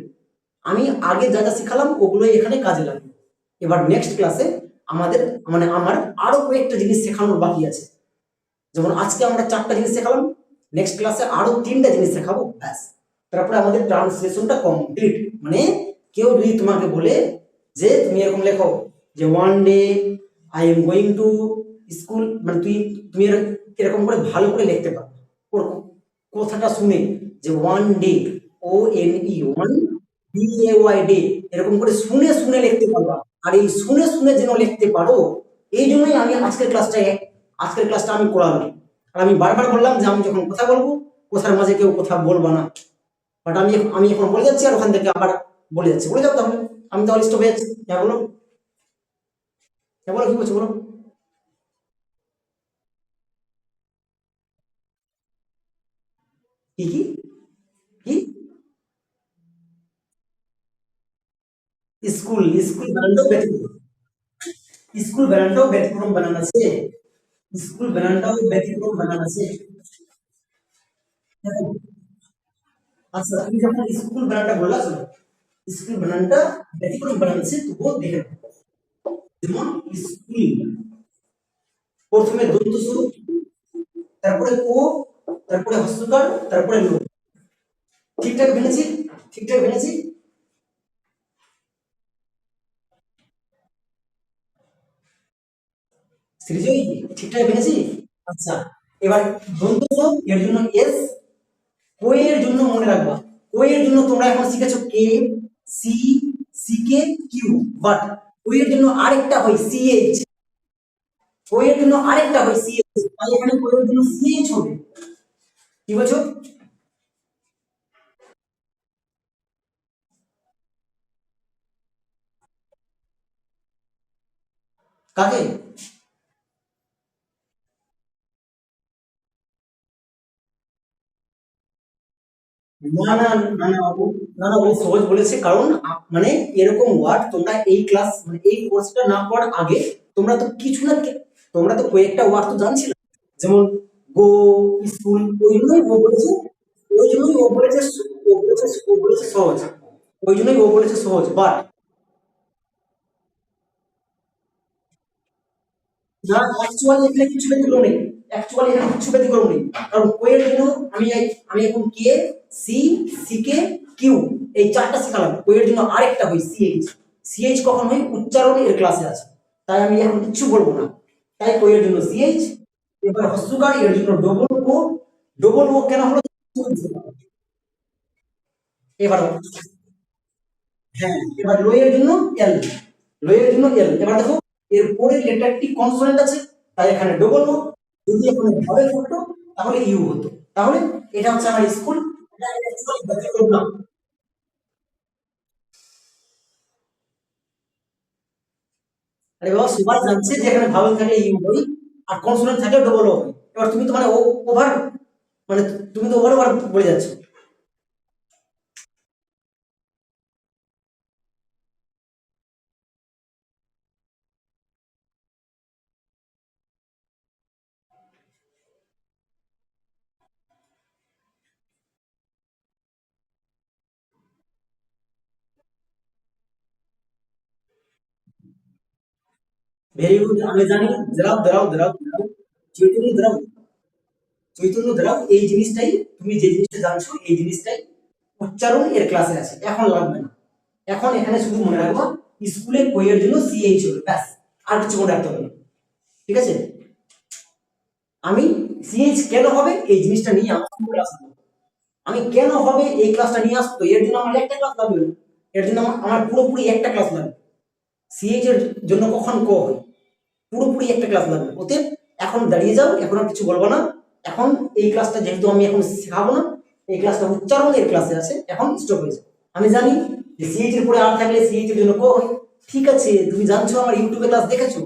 [SPEAKER 1] আমি আগে যা যা শিখালাম ওগুলোই এখানে কাজে লাগবে। এবার নেক্সট ক্লাসে আমাদের মানে আমার আরো কয়েকটা জিনিস শেখানোর বাকি আছে। যেমন আজকে আমরা 4টা জিনিস শেখালাম, নেক্সট ক্লাসে আরো 3টা জিনিস শেখাবো, ব্যাস। তারপরে আমাদের ট্রান্সলেশনটা কমপ্লিট। মানে কেউ যদি তোমাকে বলে যে তুমি এরকম লেখো যে one day I am going to school, মানে তুমি এরকম করে ভালো করে লিখতে পারো ওর কথাটা শুনে, যে one day, O N E, one D A Y day, এরকম করে শুনে শুনে লিখতে পারবা। আর এই শুনে শুনে যেন লিখতে পারো, এই জন্যই আমি আজকের ক্লাসটা আমি করালাম। আর আমি বারবার বললাম যে আমি যখন কথা বলবো কথার মাঝে কেউ কথা বলবা না। বাট আমি এখন বলে যাচ্ছি আর ওখান থেকে আবার বলে যাচ্ছি, বলে যাও তাহলে, আমি তাহলে স্টপ হয়ে যাচ্ছি। হ্যাঁ বলো, হ্যাঁ বলো, কি বলছো বলো। কি কি কি? স্কুল, স্কুল বানানটাও ব্যতিক্রম, স্কুল বানানটাও ব্যতিক্রম বানান আছে, স্কুল বানানটাও ব্যতিক্রম বানান আছে। দেখো, আচ্ছা তুমি যখন স্কুল বানানটা বললা, শোনো, স্কুল বানানটা ব্যতিক্রম বানান আছে তবুও দেখে নাও। যেমন স্কুল, প্রথমে দন্ত স্বরূপ, তারপরে ও, তারপরে হস্তকার, তারপরে লোক। ঠিকঠাক ভেঙেছি? ঠিকঠাক ভেঙেছি? সৃজয়ী ঠিকঠাক ভেঙেছি? আচ্ছা, এবার দন্ত স, এর জন্য এস, কোয়ের জন্য মনে রাখবা, কোয়ের জন্য তোমরা এখন শিখেছো K, C, C K, Q, but কোয়ের জন্য আরেকটা হয় সিএইচ, কোয়ের জন্য আরেকটা হয় সিএইচ, তাই এখানে কোয়ের জন্য সিএইচ হবে। কি বলছো? কাকে? না না না না না না, ও সহজ বলেছে কারণ মানে এরকম ওয়ার্ড তোমরা এই ক্লাস মানে এই কোর্সটা না পড়ার আগে তোমরা তো কিছু না তোমরা তো কয়েকটা ওয়ার্ড তো জানছিলে, যেমন গো, স্কুল, ওই জন্যই ও বলেছে, ওই জন্যই ও বলেছে, ও বলেছে সহজ, ওই জন্যই ও বলেছে সহজ। বাট না, অ্যাকচুয়ালি এখানে কিছু ব্যতিক্রম নেই, অ্যাকচুয়ালি এখানে কিছু ব্যতিক্রম নেই, কারণ কোয়ের জন্য আমি আমি এখন কে, সি, সি কে, কিউ, এই চারটা শিখালাম, কোয়ের জন্য আরেকটা হয় সিএইচ, সিএইচ কখন হয় উচ্চারণ এর ক্লাসে আছে, তাই আমি এখন কিছু বলবো না, তাই কোয়ের জন্য সিএইচ। এবার হস্যকার এর জন্য ও, ডবল ও কেন হলো? এবার হ্যাঁ, এবার লো এর জন্য এল, লো এর জন্য এল। এবার দেখো এর পরের লেটারটি কনসোনেন্ট আছে, তাই এখানে ডবল ও, যদি এখানে ভাবেল হতো তাহলে ইউ হতো। তাহলে এটা হচ্ছে আমার স্কুল, এটা অ্যাকচুয়ালি ব্যতিক্রম না। আরে বাবা, সবাই জানছে যে এখানে ভাবেল থাকে ইউ হয় আর কনসোনেন্ট থাকে ডবল ও হয়। এবার তুমি তো মানে ওভার, মানে তুমি তো ওভার ওভার বলে যাচ্ছ। ভেরি গুড, আমি জানি। দাঁড়াও দাঁড়াও দাঁড়াও দাঁড়াও, চৈতন্য দাঁড়াও, চৈতন্য দাঁড়াও, এই জিনিসটাই তুমি যে জিনিসটা জানছো এই জিনিসটাই উচ্চারণ এর ক্লাসে আছে, এখন লাগবে না। এখন এখানে শুধু মনে রাখবা স্কুলে বইয়ের জন্য সিএইচ হবে, ব্যাস, আর কিছু মনে রাখতে হবে না। ঠিক আছে? আমি সিএইচ কেন হবে এই জিনিসটা নিয়ে আমার ক্লাস নেবো, আমি কেন হবে এই ক্লাসটা নিয়ে আসতো, এর জন্য আমার একটা ক্লাস লাগবে না। এর জন্য আমার পুরোপুরি একটা ক্লাস লাগবে। সিএইচ এর জন্য কখন ক হয় পুরোপুরি একটা ক্লাস লাগবে। ওতে এখন দাঁড়িয়ে যাও, এখন আর কিছু বলবো না। এখন এই ক্লাসটা যেহেতু আমি এখন শেখাবো না, এই ক্লাসটা উচ্চারণের ক্লাসে আছে, এখন স্টপ হয়েছে। আমি জানি যে সিএইচ এর পরে আর থাকলে সিএইচ এর জন্য ক হয়। ঠিক আছে, তুমি জানছো, আমার ইউটিউবে ক্লাস দেখেছো,